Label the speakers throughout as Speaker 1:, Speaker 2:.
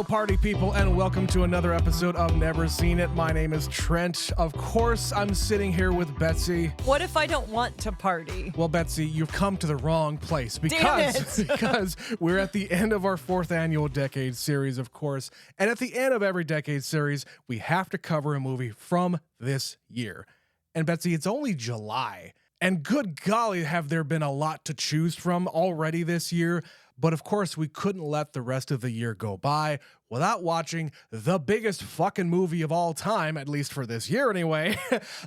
Speaker 1: Hello, party people, and welcome to another episode of Never Seen It. My name is Trent. Of course, I'm sitting here with Betsy.
Speaker 2: What if I don't want to party?
Speaker 1: Well, Betsy, you've come to the wrong place because we're at the end of our 4th annual Decade series, of course. And at the end of every Decade series, we have to cover a movie from this year. And Betsy, it's only July. And good golly, have there been a lot to choose from already this year. But of course, we couldn't let the rest of the year go by without watching the biggest fucking movie of all time, at least for this year anyway.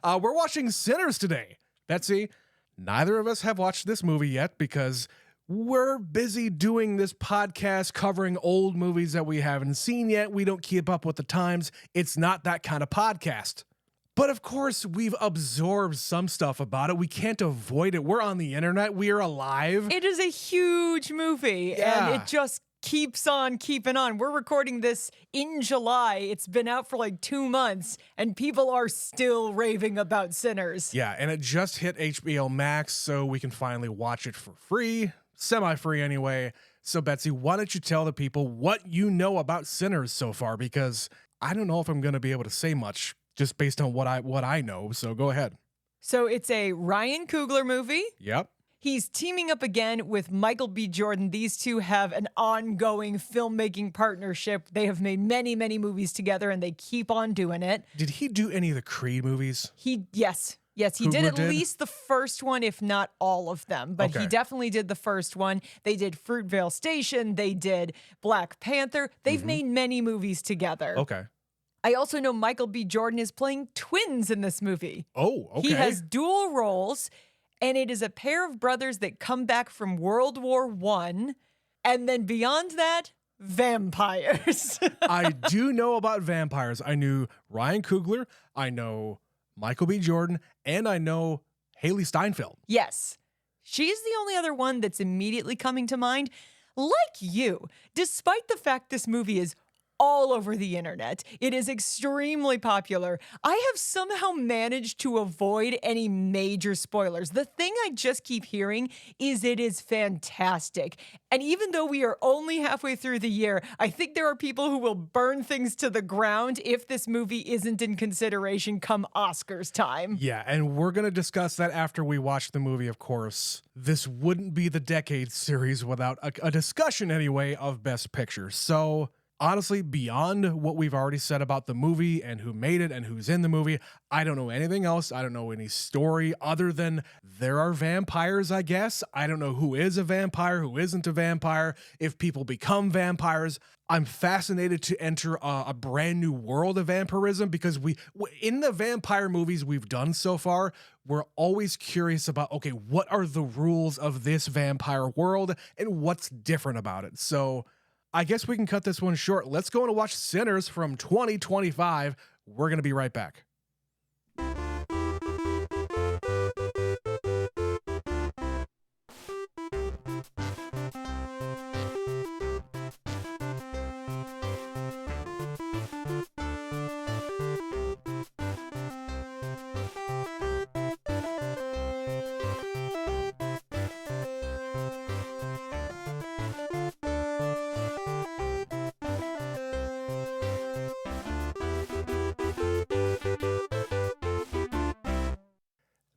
Speaker 1: We're watching Sinners today. Betsy, neither of us have watched this movie yet because we're busy doing this podcast covering old movies that we haven't seen yet. We don't keep up with the times. It's not that kind of podcast. But of course, we've absorbed some stuff about it. We can't avoid it. We're on the internet. We are alive.
Speaker 2: It is a huge movie, and it just keeps on keeping on. We're recording this in July. It's been out for like 2 months, and people are still raving about Sinners.
Speaker 1: Yeah, and it just hit HBO Max, so we can finally watch it for free. Semi-free anyway. So, Betsy, why don't you tell the people what you know about Sinners so far? Because I don't know if I'm going to be able to say much just based on what I know, so go ahead.
Speaker 2: So it's a Ryan Coogler movie.
Speaker 1: Yep.
Speaker 2: He's teaming up again with Michael B. Jordan. These two have an ongoing filmmaking partnership. They have made many, many movies together, and they keep on doing it.
Speaker 1: Did he do any of the Creed movies?
Speaker 2: Yes, he
Speaker 1: Coogler
Speaker 2: did at
Speaker 1: did?
Speaker 2: least the first one, if not all of them. But
Speaker 1: Okay.
Speaker 2: he definitely did the first one. They did Fruitvale Station. They did Black Panther. They've made many movies together.
Speaker 1: Okay.
Speaker 2: I also know Michael B. Jordan is playing twins in this movie.
Speaker 1: Oh, okay.
Speaker 2: He has dual roles, and it is a pair of brothers that come back from World War I, and then beyond that, vampires.
Speaker 1: I do know about vampires. I knew Ryan Coogler, I know Michael B. Jordan, and I know Haley Steinfeld.
Speaker 2: Yes, she's the only other one that's immediately coming to mind. Like you, despite the fact this movie is all over the internet, it is extremely popular, I have somehow managed to avoid any major spoilers. The thing I just keep hearing is it is fantastic. And even though we are only halfway through the year, I think there are people who will burn things to the ground if this movie isn't in consideration come Oscars time.
Speaker 1: Yeah, and we're going to discuss that after we watch the movie, of course. This wouldn't be the Decade series without a discussion, anyway, of Best Picture. So honestly, beyond what we've already said about the movie and who made it and who's in the movie, I don't know anything else. I don't know any story other than there are vampires, I guess. I don't know who is a vampire, who isn't a vampire, if people become vampires. I'm fascinated to enter a brand new world of vampirism because in the vampire movies we've done so far, we're always curious about, okay, what are the rules of this vampire world and what's different about it? So I guess we can cut this one short. Let's go and watch Sinners from 2025. We're going to be right back.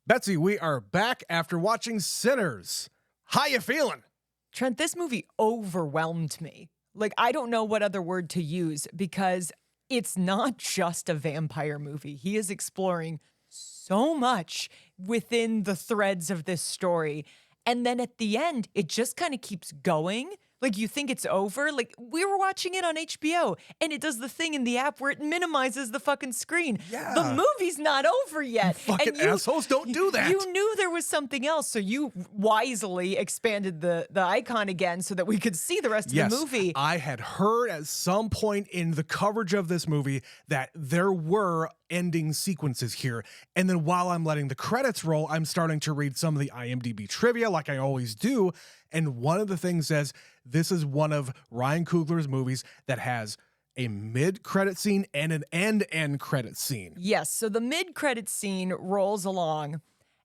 Speaker 1: Betsy, we are back after watching Sinners. How you feeling?
Speaker 2: Trent, this movie overwhelmed me. Like, I don't know what other word to use because it's not just a vampire movie. He is exploring so much within the threads of this story. And then at the end, it just kind of keeps going. Like, you think it's over. Like, we were watching it on HBO, and it does the thing in the app where it minimizes the fucking screen.
Speaker 1: Yeah.
Speaker 2: The movie's not over yet.
Speaker 1: Fucking assholes don't do that.
Speaker 2: You knew there was something else, so you wisely expanded the icon again so that we could see the rest of the movie.
Speaker 1: I had heard at some point in the coverage of this movie that there were ending sequences here. And then while I'm letting the credits roll, I'm starting to read some of the IMDb trivia like I always do. And one of the things says this is one of Ryan Coogler's movies that has a mid-credit scene and an end credit scene.
Speaker 2: Yes, so the mid-credit scene rolls along,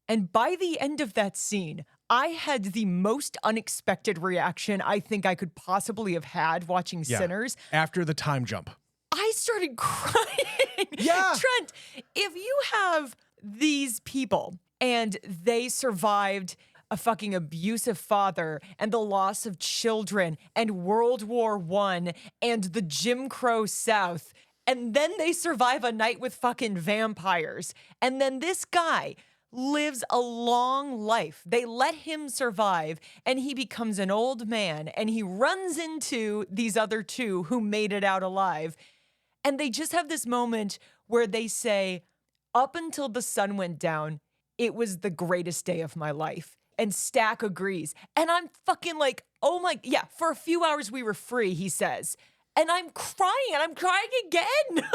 Speaker 2: And by the end of that scene, I had the most unexpected reaction I think I could possibly have had watching Sinners.
Speaker 1: After the time jump.
Speaker 2: I started crying.
Speaker 1: Yeah.
Speaker 2: Trent, if you have these people and they survived a fucking abusive father and the loss of children and World War I and the Jim Crow South, and then they survive a night with fucking vampires, and then this guy lives a long life. They let him survive, and he becomes an old man, and he runs into these other two who made it out alive. And they just have this moment where they say, up until the sun went down, it was the greatest day of my life. And Stack agrees. And I'm fucking like, oh my, yeah, for a few hours we were free, he says. And I'm crying, and I'm crying again.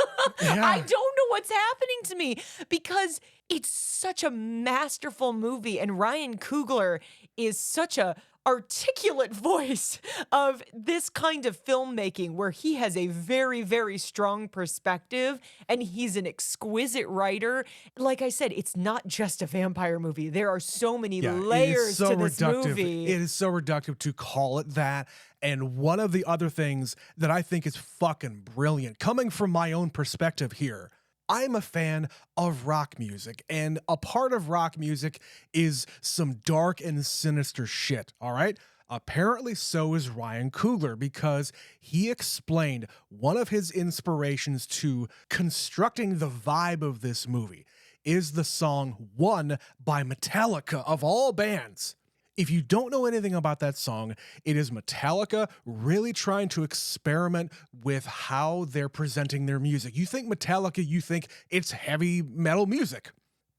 Speaker 2: I don't know what's happening to me because it's such a masterful movie. And Ryan Coogler is such a articulate voice of this kind of filmmaking where he has a very, very strong perspective and he's an exquisite writer. Like I said, it's not just a vampire movie. There are so many layers to this movie.
Speaker 1: It is so reductive to call it that. And one of the other things that I think is fucking brilliant, coming from my own perspective here, I'm a fan of rock music, and a part of rock music is some dark and sinister shit, all right? Apparently so is Ryan Coogler, because he explained one of his inspirations to constructing the vibe of this movie is the song One by Metallica, of all bands. If you don't know anything about that song, it is Metallica really trying to experiment with how they're presenting their music. You think Metallica, you think it's heavy metal music.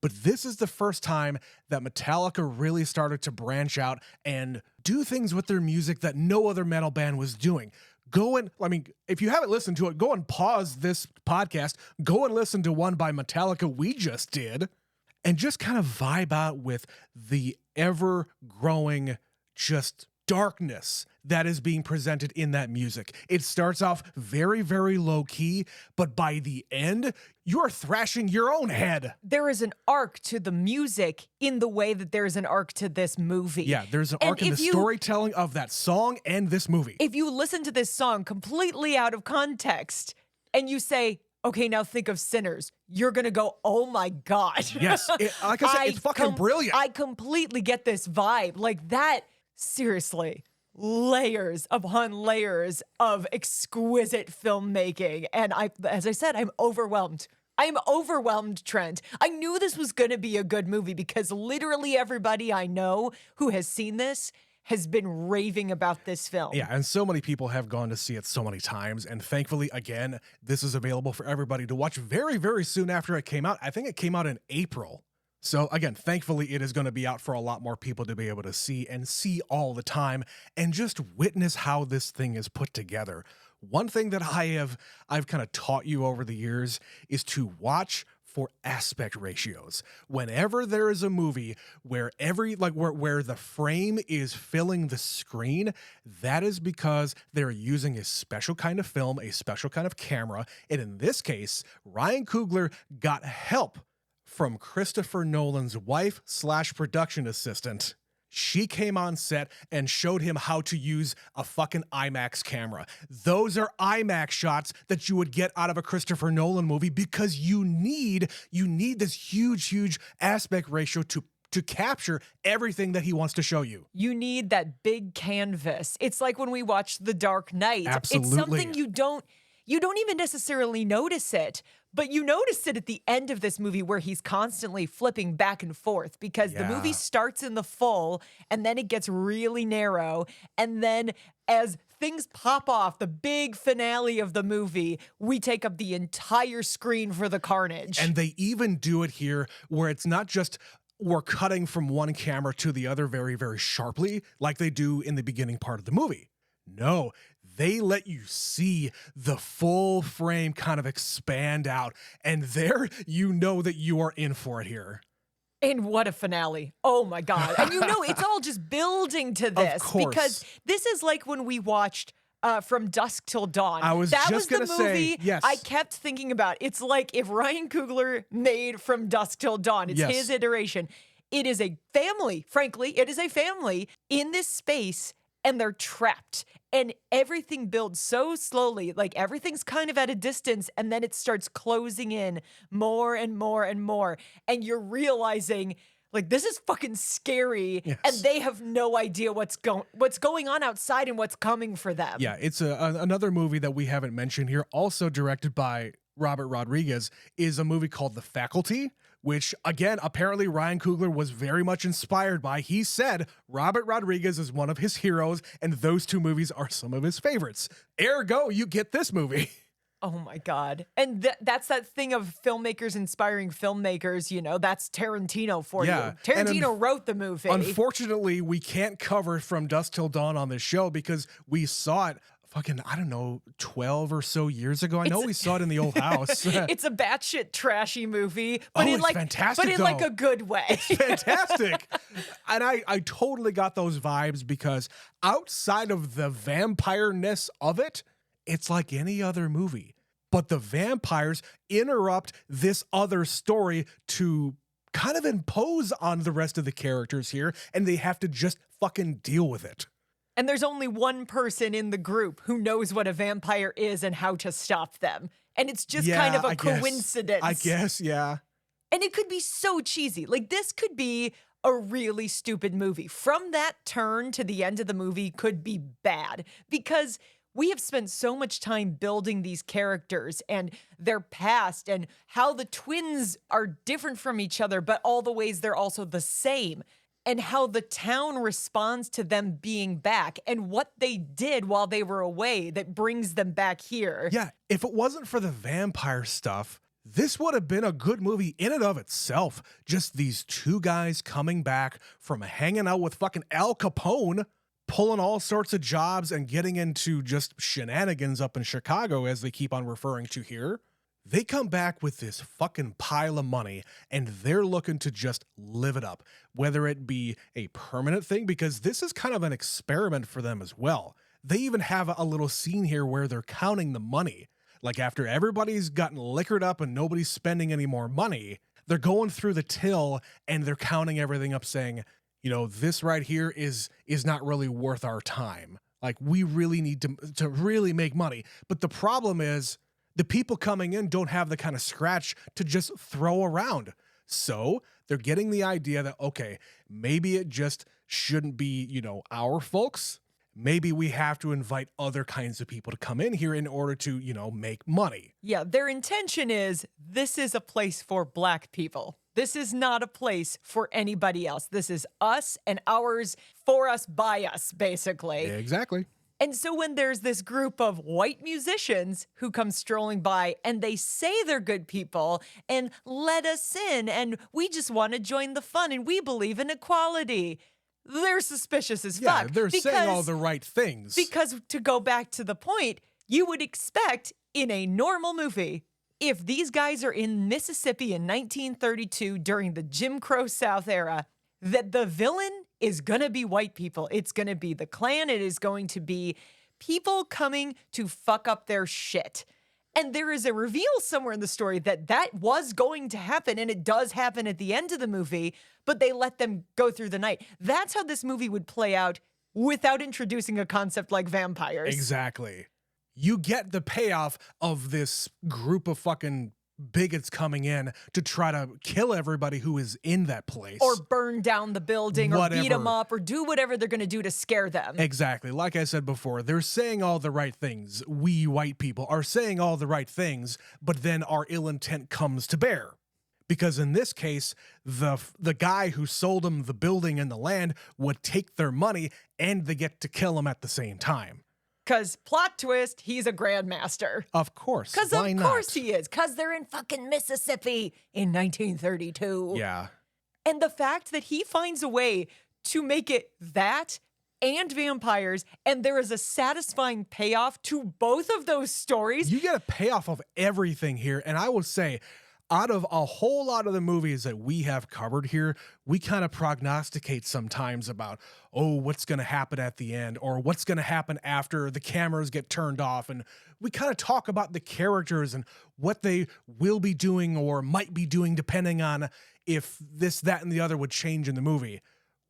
Speaker 1: But this is the first time that Metallica really started to branch out and do things with their music that no other metal band was doing. If you haven't listened to it, go and pause this podcast, go and listen to One by Metallica we just did, and just kind of vibe out with the ever-growing just darkness that is being presented in that music. It starts off very, very low-key, but by the end, you're thrashing your own head.
Speaker 2: There is an arc to the music in the way that there is an arc to this movie.
Speaker 1: Yeah, there's an arc in the storytelling of that song and this movie.
Speaker 2: If you listen to this song completely out of context and you say, okay, now think of Sinners, you're going to go, oh my God.
Speaker 1: Yes, like I said, it's fucking brilliant.
Speaker 2: I completely get this vibe. Like that, seriously, layers upon layers of exquisite filmmaking. And as I said, I'm overwhelmed. I'm overwhelmed, Trent. I knew this was going to be a good movie because literally everybody I know who has seen this has been raving about this film.
Speaker 1: Yeah, and so many people have gone to see it so many times, and thankfully, again, this is available for everybody to watch very, very soon after it came out. I think it came out in April. So again, thankfully, it is going to be out for a lot more people to be able to see and see all the time and just witness how this thing is put together. One thing that I've kind of taught you over the years is to watch for aspect ratios. Whenever there is a movie where where the frame is filling the screen, that is because they're using a special kind of film, a special kind of camera. And in this case, Ryan Coogler got help from Christopher Nolan's wife/production assistant. She came on set and showed him how to use a fucking IMAX camera. Those are IMAX shots that you would get out of a Christopher Nolan movie because you need this huge aspect ratio to capture everything that he wants to show you.
Speaker 2: You need that big canvas. It's like when we watch The Dark Knight.
Speaker 1: Absolutely.
Speaker 2: It's something you don't even necessarily notice it, but you notice it at the end of this movie where he's constantly flipping back and forth because the movie starts in the full and then it gets really narrow. And then as things pop off, the big finale of the movie, we take up the entire screen for the carnage.
Speaker 1: And they even do it here where it's not just we're cutting from one camera to the other very, very sharply like they do in the beginning part of the movie. No, they let you see the full frame kind of expand out, and there you know that you are in for it here.
Speaker 2: And what a finale. Oh my God. And it's all just building to this.
Speaker 1: Of course.
Speaker 2: Because this is like when we watched From Dusk Till Dawn.
Speaker 1: That was the movie yes.
Speaker 2: I kept thinking about. It's like if Ryan Coogler made From Dusk Till Dawn. It's his iteration. it is a family, frankly, it is a family in this space and they're trapped. And everything builds so slowly, like everything's kind of at a distance, and then it starts closing in more and more and more. And you're realizing, like, this is fucking scary,
Speaker 1: Yes.
Speaker 2: and they have no idea what's going on outside and what's coming for them.
Speaker 1: Yeah, it's another movie that we haven't mentioned here, also directed by Robert Rodriguez, is a movie called The Faculty, which, again, apparently Ryan Coogler was very much inspired by. He said Robert Rodriguez is one of his heroes, and those two movies are some of his favorites. Ergo, you get this movie.
Speaker 2: Oh my God. And that's that thing of filmmakers inspiring filmmakers, you know, that's Tarantino for
Speaker 1: Yeah,
Speaker 2: you.
Speaker 1: and
Speaker 2: Tarantino wrote the movie.
Speaker 1: Unfortunately, we can't cover From Dusk Till Dawn on this show because we saw it fucking, I don't know, 12 or so years ago. I know we saw it in the old house.
Speaker 2: It's a batshit trashy movie, but
Speaker 1: Oh,
Speaker 2: in
Speaker 1: it's
Speaker 2: like
Speaker 1: fantastic,
Speaker 2: but in like
Speaker 1: though.
Speaker 2: a good way.
Speaker 1: Fantastic. And I totally got those vibes because outside of the vampire-ness of it, it's like any other movie. But the vampires interrupt this other story to kind of impose on the rest of the characters here, and they have to just fucking deal with it.
Speaker 2: And there's only one person in the group who knows what a vampire is and how to stop them. And it's just kind of a coincidence.
Speaker 1: I guess, yeah.
Speaker 2: And it could be so cheesy. Like, this could be a really stupid movie. From that turn to the end of the movie could be bad because we have spent so much time building these characters and their past and how the twins are different from each other, but all the ways they're also the same. And how the town responds to them being back and what they did while they were away that brings them back here.
Speaker 1: Yeah, if it wasn't for the vampire stuff, this would have been a good movie in and of itself. Just these two guys coming back from hanging out with fucking Al Capone, pulling all sorts of jobs and getting into just shenanigans up in Chicago, as they keep on referring to here. They come back with this fucking pile of money and they're looking to just live it up, whether it be a permanent thing, because this is kind of an experiment for them as well. They even have a little scene here where they're counting the money. Like after everybody's gotten liquored up and nobody's spending any more money, they're going through the till and they're counting everything up saying, you know, this right here is not really worth our time. Like we really need to really make money. But the problem is, the people coming in don't have the kind of scratch to just throw around. So they're getting the idea that, okay, maybe it just shouldn't be, you know, our folks. Maybe we have to invite other kinds of people to come in here in order to, you know, make money.
Speaker 2: Yeah, their intention is this is a place for Black people. This is not a place for anybody else. This is us and ours, for us, by us, basically.
Speaker 1: Exactly.
Speaker 2: And so when there's this group of white musicians who come strolling by and they say they're good people and let us in and we just want to join the fun and we believe in equality, they're suspicious as
Speaker 1: Yeah,
Speaker 2: fuck.
Speaker 1: they're saying all the right things.
Speaker 2: Because to go back to the point, you would expect in a normal movie, if these guys are in Mississippi in 1932 during the Jim Crow South era, that the villain is going to be white people. It's going to be the Klan. It is going to be people coming to fuck up their shit. And there is a reveal somewhere in the story that that was going to happen, and it does happen at the end of the movie, but they let them go through the night. That's how this movie would play out without introducing a concept like vampires.
Speaker 1: Exactly. You get the payoff of this group of fucking bigots coming in to try to kill everybody who is in that place.
Speaker 2: Or burn down the building, or beat them
Speaker 1: Whatever.
Speaker 2: up, or do whatever they're going to do to scare them.
Speaker 1: Exactly. Like I said before, they're saying all the right things. We white people are saying all the right things, but then our ill intent comes to bear. Because in this case, the guy who sold them the building and the land would take their money and they get to kill them at the same time.
Speaker 2: Because, plot twist, he's a grandmaster.
Speaker 1: Of course.
Speaker 2: Because
Speaker 1: Why
Speaker 2: of course
Speaker 1: not?
Speaker 2: he is. Because they're in fucking Mississippi in 1932.
Speaker 1: Yeah.
Speaker 2: And the fact that he finds a way to make it that and vampires, and there is a satisfying payoff to both of those stories.
Speaker 1: You get a payoff of everything here. And I will say, out of a whole lot of the movies that we have covered here, we kind of prognosticate sometimes about, oh, what's going to happen at the end or what's going to happen after the cameras get turned off. And we kind of talk about the characters and what they will be doing or might be doing depending on if this, that, and the other would change in the movie.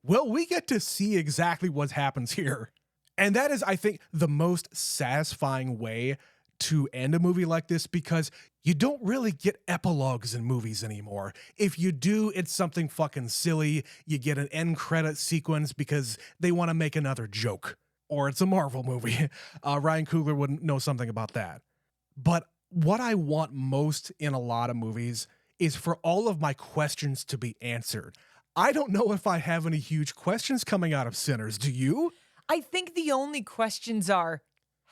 Speaker 1: Well, we get to see exactly what happens here. And that is, I think, the most satisfying way to end a movie like this, because you don't really get epilogues in movies anymore. If you do, it's something fucking silly. You get an end credit sequence because they want to make another joke, or it's a Marvel movie. Ryan Coogler wouldn't know something about that. But what I want most in a lot of movies is for all of my questions to be answered. I don't know if I have any huge questions coming out of Sinners. Do you?
Speaker 2: I think the only questions are,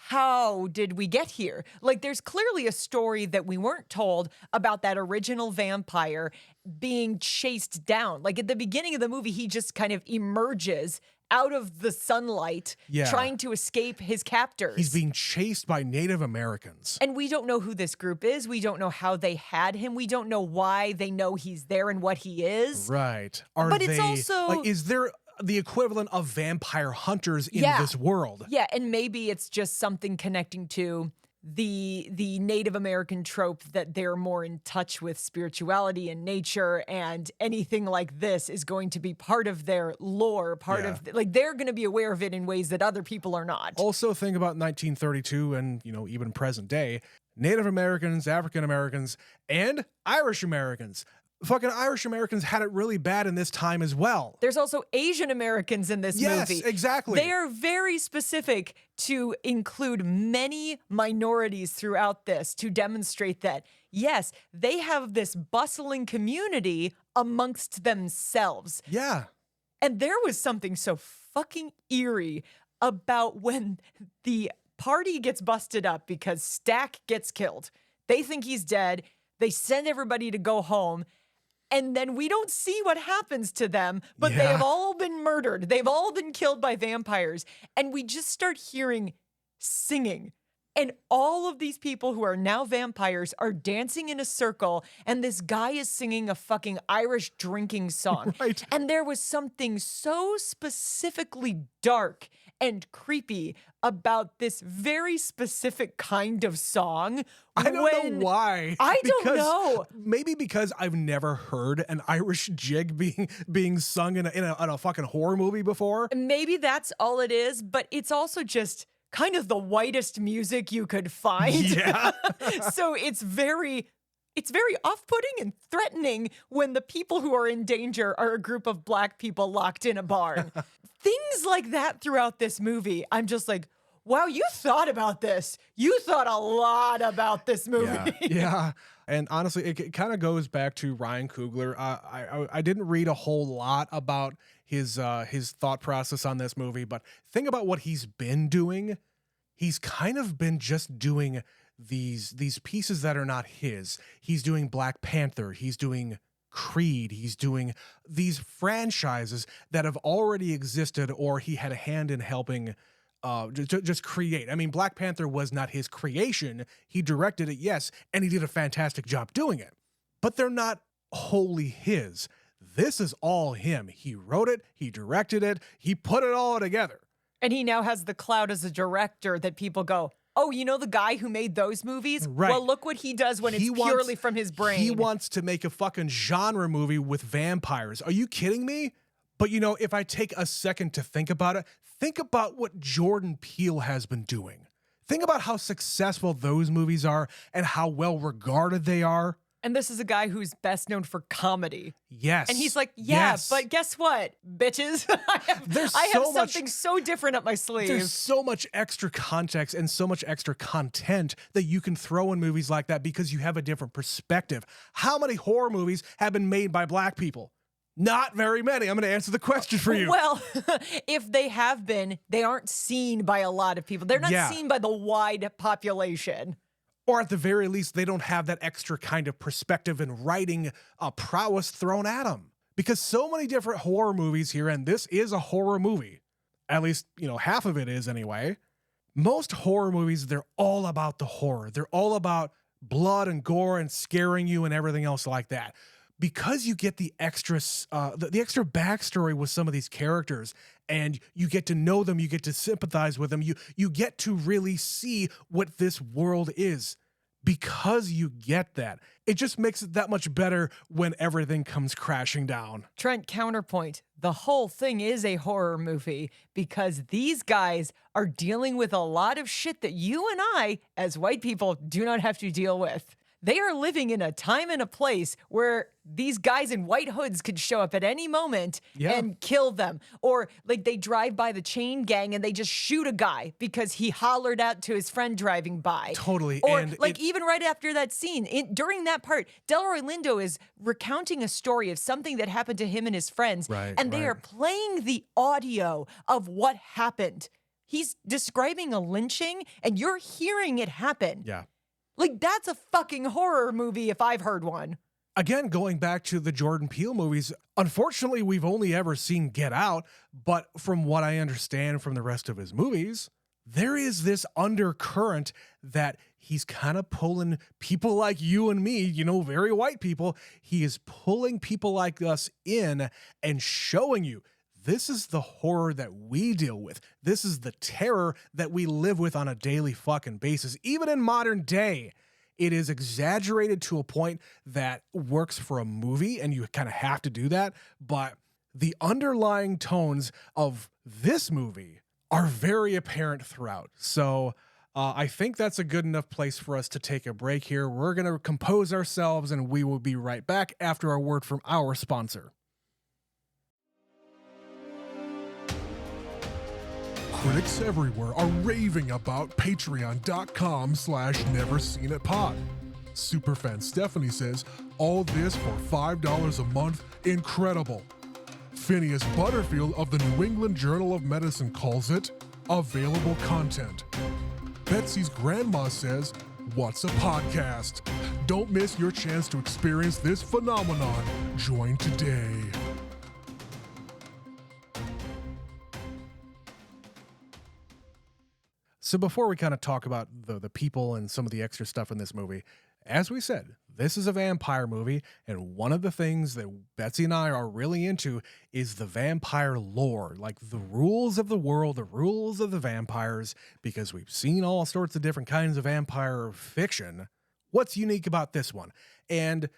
Speaker 2: how did we get here? Like, there's clearly a story that we weren't told about that original vampire being chased down. Like, at the beginning of the movie, he just kind of emerges out of the sunlight, trying to escape his captors.
Speaker 1: He's being chased by Native Americans.
Speaker 2: And we don't know who this group is. We don't know how they had him. We don't know why they know he's there and what he is.
Speaker 1: Right.
Speaker 2: It's also,
Speaker 1: like, is there the equivalent of vampire hunters in this world?
Speaker 2: Yeah, and maybe it's just something connecting to the Native American trope that they're more in touch with spirituality and nature, and anything like this is going to be part of their lore, like, they're going to be aware of it in ways that other people are not.
Speaker 1: Also, think about 1932 and, even present day. Native Americans, African Americans, and Irish Americans. Fucking Irish Americans had it really bad in this time as well.
Speaker 2: There's also Asian Americans in this movie.
Speaker 1: Yes, exactly.
Speaker 2: They are very specific to include many minorities throughout this to demonstrate that, yes, they have this bustling community amongst themselves.
Speaker 1: Yeah.
Speaker 2: And there was something so fucking eerie about when the party gets busted up because Stack gets killed. They think he's dead. They send everybody to go home. And then we don't see what happens to them, but they have all been murdered. They've all been killed by vampires. And we just start hearing singing. And all of these people who are now vampires are dancing in a circle, and this guy is singing a fucking Irish drinking song.
Speaker 1: Right.
Speaker 2: And there was something so specifically dark and creepy about this very specific kind of song.
Speaker 1: I don't know why.
Speaker 2: I don't know.
Speaker 1: Maybe because I've never heard an Irish jig being sung in a fucking horror movie before.
Speaker 2: Maybe that's all it is, but it's also just kind of the whitest music you could find.
Speaker 1: Yeah.
Speaker 2: So it's very off-putting and threatening when the people who are in danger are a group of black people locked in a barn. Things like that throughout this movie. I'm just like, wow, you thought about this. You thought a lot about this movie.
Speaker 1: Yeah. And honestly, it kind of goes back to Ryan Coogler. I didn't read a whole lot about his thought process on this movie, but think about what he's been doing. He's kind of been just doing these pieces that are not his. He's doing Black Panther. He's doing Creed. He's doing these franchises that have already existed, or he had a hand in helping just create. I mean, Black Panther was not his creation. He directed it, yes, and he did a fantastic job doing it. But they're not wholly his. This is all him. He wrote it, he directed it, he put it all together.
Speaker 2: And he now has the clout as a director that people go, oh, you know the guy who made those movies?
Speaker 1: Right.
Speaker 2: Well, look what he does when it's purely from his brain.
Speaker 1: He wants to make a fucking genre movie with vampires. Are you kidding me? But if I take a second to think about it, think about what Jordan Peele has been doing. Think about how successful those movies are and how well regarded they are.
Speaker 2: And this is a guy who's best known for comedy.
Speaker 1: Yes.
Speaker 2: And he's like, but guess what, bitches? I have something so different up my sleeve.
Speaker 1: There's so much extra context and so much extra content that you can throw in movies like that because you have a different perspective. How many horror movies have been made by black people? Not very many. I'm going to answer the question for you.
Speaker 2: Well, if they have been, they aren't seen by a lot of people. They're not seen by the wide population.
Speaker 1: Or at the very least, they don't have that extra kind of perspective and writing prowess thrown at them. Because so many different horror movies here, and this is a horror movie. At least, half of it is anyway. Most horror movies, they're all about the horror. They're all about blood and gore and scaring you and everything else like that. Because you get the extra backstory with some of these characters, and you get to know them, you get to sympathize with them, you get to really see what this world is. because you get that. It just makes it that much better when everything comes crashing down.
Speaker 2: Trent, counterpoint. The whole thing is a horror movie because these guys are dealing with a lot of shit that you and I, as white people, do not have to deal with. They are living in a time and a place where these guys in white hoods could show up at any moment and kill them. Or like they drive by the chain gang and they just shoot a guy because he hollered out to his friend driving by.
Speaker 1: Totally.
Speaker 2: Or
Speaker 1: and
Speaker 2: like even right after that scene, during that part, Delroy Lindo is recounting a story of something that happened to him and his friends. And they are playing the audio of what happened. He's describing a lynching and you're hearing it happen.
Speaker 1: Yeah.
Speaker 2: Like, that's a fucking horror movie if I've heard one.
Speaker 1: Again, going back to the Jordan Peele movies, unfortunately, we've only ever seen Get Out, but from what I understand from the rest of his movies, there is this undercurrent that he's kind of pulling people like you and me, you know, very white people. He is pulling people like us in and showing you this is the horror that we deal with. This is the terror that we live with on a daily fucking basis. Even in modern day, it is exaggerated to a point that works for a movie, and you kind of have to do that. But the underlying tones of this movie are very apparent throughout. So I think that's a good enough place for us to take a break here. We're going to compose ourselves, and we will be right back after a word from our sponsor.
Speaker 3: Critics everywhere are raving about patreon.com/neverseenitpod. Superfan Stephanie says, all this for $5 a month? Incredible. Phineas Butterfield of the New England Journal of Medicine calls it available content. Betsy's grandma says, what's a podcast? Don't miss your chance to experience this phenomenon. Join today.
Speaker 1: So before we kind of talk about the people and some of the extra stuff in this movie, as we said, this is a vampire movie, and one of the things that Betsy and I are really into is the vampire lore, like the rules of the world, the rules of the vampires, because we've seen all sorts of different kinds of vampire fiction. What's unique about this one? And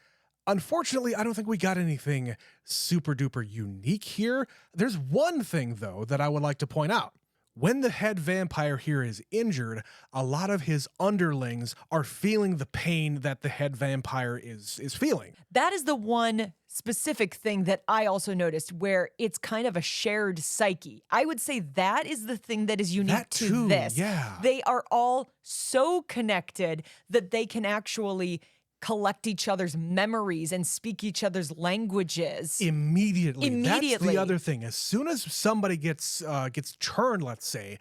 Speaker 1: unfortunately, I don't think we got anything super duper unique here. There's one thing, though, that I would like to point out. When the head vampire here is injured, a lot of his underlings are feeling the pain that the head vampire is feeling.
Speaker 2: That is the one specific thing that I also noticed where it's kind of a shared psyche. I would say that is the thing that is unique to this.
Speaker 1: Yeah.
Speaker 2: They are all so connected that they can actually collect each other's memories and speak each other's languages.
Speaker 1: Immediately. That's the other thing. As soon as somebody gets turned, let's say,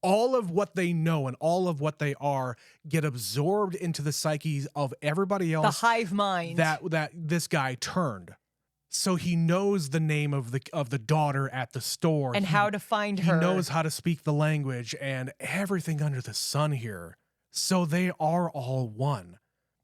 Speaker 1: all of what they know and all of what they are get absorbed into the psyches of everybody else.
Speaker 2: The hive mind.
Speaker 1: That this guy turned. So he knows the name of the daughter at the store.
Speaker 2: And how to find her.
Speaker 1: He knows how to speak the language and everything under the sun here. So they are all one.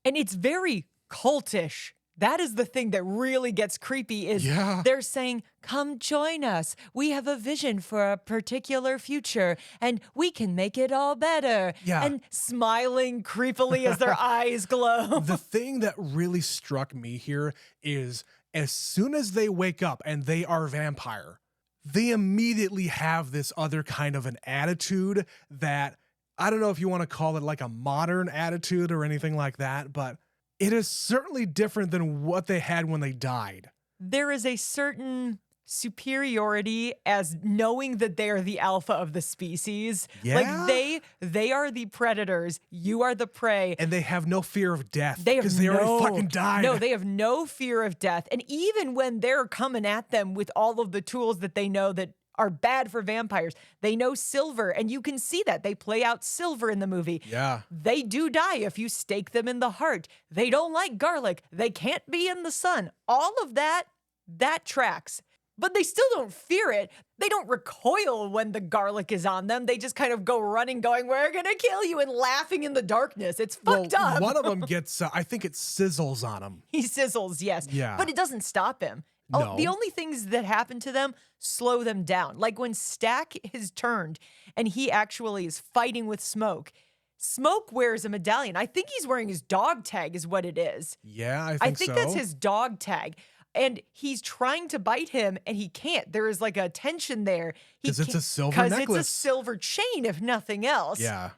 Speaker 2: And it's very cultish. That is the thing that really gets creepy is they're saying, come join us. We have a vision for a particular future and we can make it all better.
Speaker 1: Yeah.
Speaker 2: And smiling creepily as their eyes glow.
Speaker 1: The thing that really struck me here is as soon as they wake up and they are vampire, they immediately have this other kind of an attitude that I don't know if you want to call it like a modern attitude or anything like that, but it is certainly different than what they had when they died.
Speaker 2: There is a certain superiority as knowing that they are the alpha of the species.
Speaker 1: Yeah?
Speaker 2: Like they are the predators, you are the prey.
Speaker 1: And they have no fear of death
Speaker 2: because
Speaker 1: they already fucking died.
Speaker 2: No, they have no fear of death. And even when they're coming at them with all of the tools that they know that are bad for vampires. They know silver, and you can see that. They play out silver in the movie.
Speaker 1: Yeah.
Speaker 2: They do die if you stake them in the heart. They don't like garlic. They can't be in the sun. All of that tracks. But they still don't fear it. They don't recoil when the garlic is on them. They just kind of go running, going, we're going to kill you, and laughing in the darkness. It's fucked up.
Speaker 1: One of them gets, I think it sizzles on him.
Speaker 2: He sizzles, yes.
Speaker 1: Yeah.
Speaker 2: But it doesn't stop him.
Speaker 1: No.
Speaker 2: The only things that happen to them slow them down. Like when Stack is turned and he actually is fighting with Smoke Smoke wears a medallion. I think he's wearing his dog tag is what it is.
Speaker 1: Yeah, I
Speaker 2: I
Speaker 1: think
Speaker 2: think
Speaker 1: so.
Speaker 2: that's his dog tag. And he's trying to bite him and he can't. There is like a tension there.
Speaker 1: 'Cause it's a silver
Speaker 2: Because it's a
Speaker 1: necklace.
Speaker 2: silver chain, if nothing else.
Speaker 1: Yeah.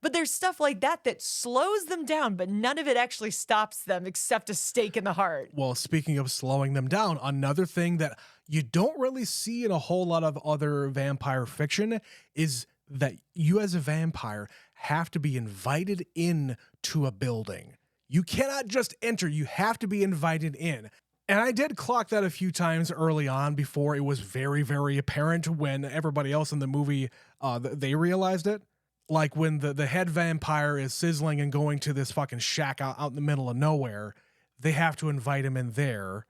Speaker 2: But there's stuff like that that slows them down, but none of it actually stops them except a stake in the heart.
Speaker 1: Well, speaking of slowing them down, another thing that you don't really see in a whole lot of other vampire fiction is that you as a vampire have to be invited in to a building. You cannot just enter, you have to be invited in. And I did clock that a few times early on before it was very, very apparent when everybody else in the movie, they realized it. Like when the head vampire is sizzling and going to this fucking shack out in the middle of nowhere, they have to invite him in there.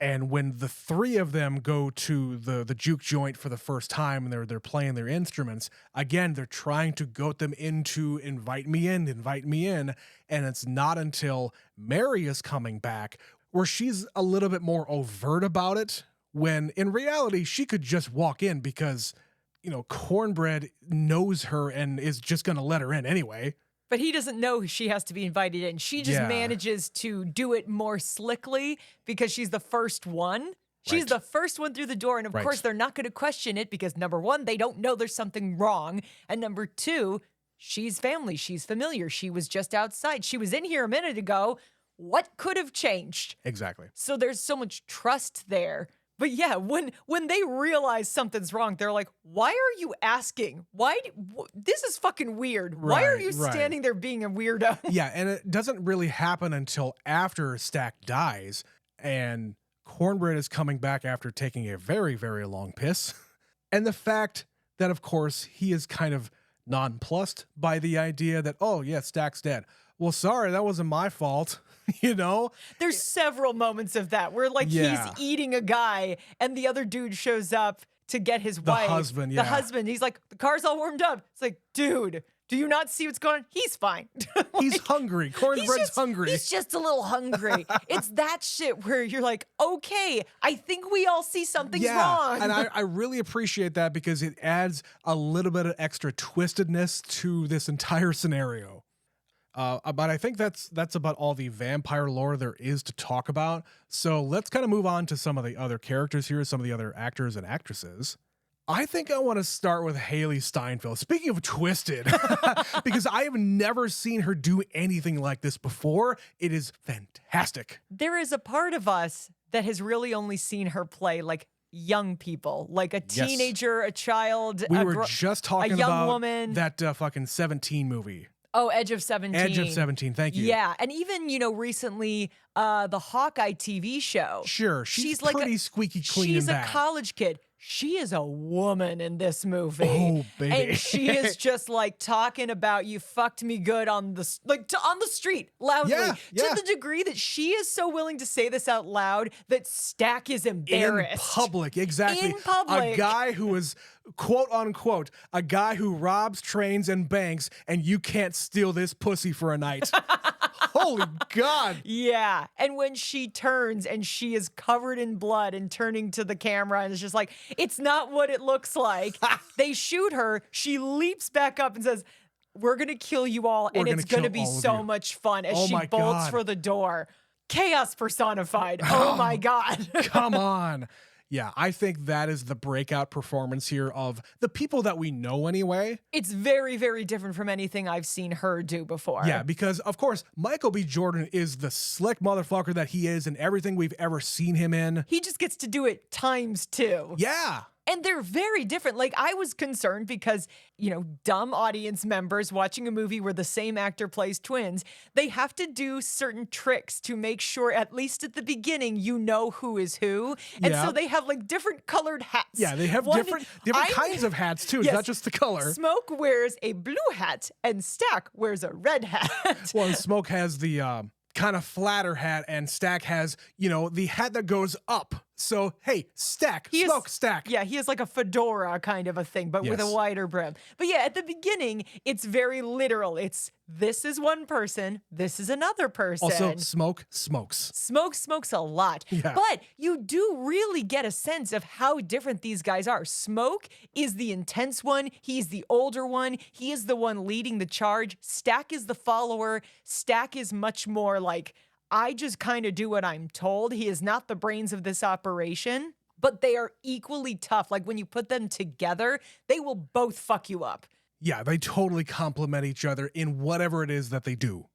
Speaker 1: And when the three of them go to the juke joint for the first time and they're playing their instruments, again, they're trying to goat them into invite me in. And it's not until Mary is coming back where she's a little bit more overt about it, when in reality, she could just walk in because, you know, Cornbread knows her and is just going to let her in anyway.
Speaker 2: But he doesn't know she has to be invited in. She just
Speaker 1: Yeah.
Speaker 2: manages to do it more slickly because she's the first one. She's
Speaker 1: Right.
Speaker 2: the first one through the door. And of
Speaker 1: Right.
Speaker 2: course, they're not going to question it because number one, they don't know there's something wrong. And number two, she's family. She's familiar. She was just outside. She was in here a minute ago. What could have changed?
Speaker 1: Exactly.
Speaker 2: So there's so much trust there. But yeah, when they realize something's wrong, they're like, "Why are you asking? This is fucking weird. Why are
Speaker 1: Right,
Speaker 2: you
Speaker 1: right.
Speaker 2: standing there being a weirdo?"
Speaker 1: Yeah, and it doesn't really happen until after Stack dies, and Cornbread is coming back after taking a very, very long piss. And the fact that, of course, he is kind of nonplussed by the idea that, oh, yeah, Stack's dead. Well, sorry, that wasn't my fault, you know?
Speaker 2: There's several moments of that where like
Speaker 1: Yeah.
Speaker 2: he's eating a guy and the other dude shows up to get his wife.
Speaker 1: husband,
Speaker 2: The
Speaker 1: yeah.
Speaker 2: husband. He's like, the car's all warmed up. It's like, dude, do you not see what's going on? He's fine.
Speaker 1: He's hungry. Cornbread's hungry.
Speaker 2: He's just a little hungry. It's that shit where you're like, okay, I think we all see something's wrong.
Speaker 1: And I really appreciate that because it adds a little bit of extra twistedness to this entire scenario. But I think that's about all the vampire lore there is to talk about. So let's kind of move on to some of the other characters here, some of the other actors and actresses. I think I want to start with Haley Steinfeld. Speaking of twisted, because I have never seen her do anything like this before. It is fantastic.
Speaker 2: There is a part of us that has really only seen her play like young people, like a
Speaker 1: Yes.
Speaker 2: teenager, a child,
Speaker 1: We
Speaker 2: a
Speaker 1: were just talking
Speaker 2: young
Speaker 1: about
Speaker 2: woman.
Speaker 1: that fucking 17 movie.
Speaker 2: Oh, Edge of 17.
Speaker 1: Edge of 17. Thank you.
Speaker 2: Yeah, and even, recently, the Hawkeye TV show.
Speaker 1: Sure. She's
Speaker 2: like
Speaker 1: pretty squeaky clean
Speaker 2: She's
Speaker 1: in
Speaker 2: a
Speaker 1: that.
Speaker 2: college kid. She is a woman in this movie.
Speaker 1: Oh, baby.
Speaker 2: And she is just like talking about you fucked me good on the on the street loudly.
Speaker 1: Yeah, yeah.
Speaker 2: To the degree that she is so willing to say this out loud that Stack is
Speaker 1: In
Speaker 2: embarrassed.
Speaker 1: public, exactly.
Speaker 2: In public.
Speaker 1: A guy who is, quote unquote, a guy who robs trains and banks, and you can't steal this pussy for a night. Holy God.
Speaker 2: Yeah. And when she turns and she is covered in blood and turning to the camera and is just like, it's not what it looks like. They shoot her. She leaps back up and says, we're going to kill you all.
Speaker 1: We're
Speaker 2: And it's
Speaker 1: gonna
Speaker 2: going to
Speaker 1: kill
Speaker 2: be
Speaker 1: all of
Speaker 2: so
Speaker 1: you."
Speaker 2: much fun as
Speaker 1: Oh
Speaker 2: she
Speaker 1: my
Speaker 2: bolts
Speaker 1: God.
Speaker 2: for the door. Chaos personified. Oh my God.
Speaker 1: Come on. Yeah, I think that is the breakout performance here of the people that we know anyway.
Speaker 2: It's very, very different from anything I've seen her do before.
Speaker 1: Yeah, because of course, Michael B. Jordan is the slick motherfucker that he is in everything we've ever seen him in.
Speaker 2: He just gets to do it times two.
Speaker 1: Yeah.
Speaker 2: And they're very different. Like, I was concerned because, dumb audience members watching a movie where the same actor plays twins, they have to do certain tricks to make sure, at least at the beginning, you know who is who. And
Speaker 1: Yeah.
Speaker 2: so they have like different colored hats.
Speaker 1: Yeah, they have
Speaker 2: One-
Speaker 1: different
Speaker 2: I'm-
Speaker 1: kinds of hats too. It's
Speaker 2: Yes.
Speaker 1: not just the color.
Speaker 2: Smoke wears a blue hat and Stack wears a red hat.
Speaker 1: Well, and Smoke has the kind of flatter hat, and Stack has, the hat that goes up. So, hey, Stack,
Speaker 2: He is-
Speaker 1: smoke Stack.
Speaker 2: Yeah, he has like a fedora kind of a thing, but with a
Speaker 1: Yes.
Speaker 2: wider brim. But yeah, at the beginning, it's very literal. It's this is one person, this is another person.
Speaker 1: Also, Smoke smokes.
Speaker 2: Smoke smokes a lot.
Speaker 1: Yeah.
Speaker 2: But you do really get a sense of how different these guys are. Smoke is the intense one. He's the older one. He is the one leading the charge. Stack is the follower. Stack is much more like, I just kind of do what I'm told. He is not the brains of this operation, but they are equally tough. Like when you put them together, they will both fuck you up.
Speaker 1: Yeah, they totally complement each other in whatever it is that they do.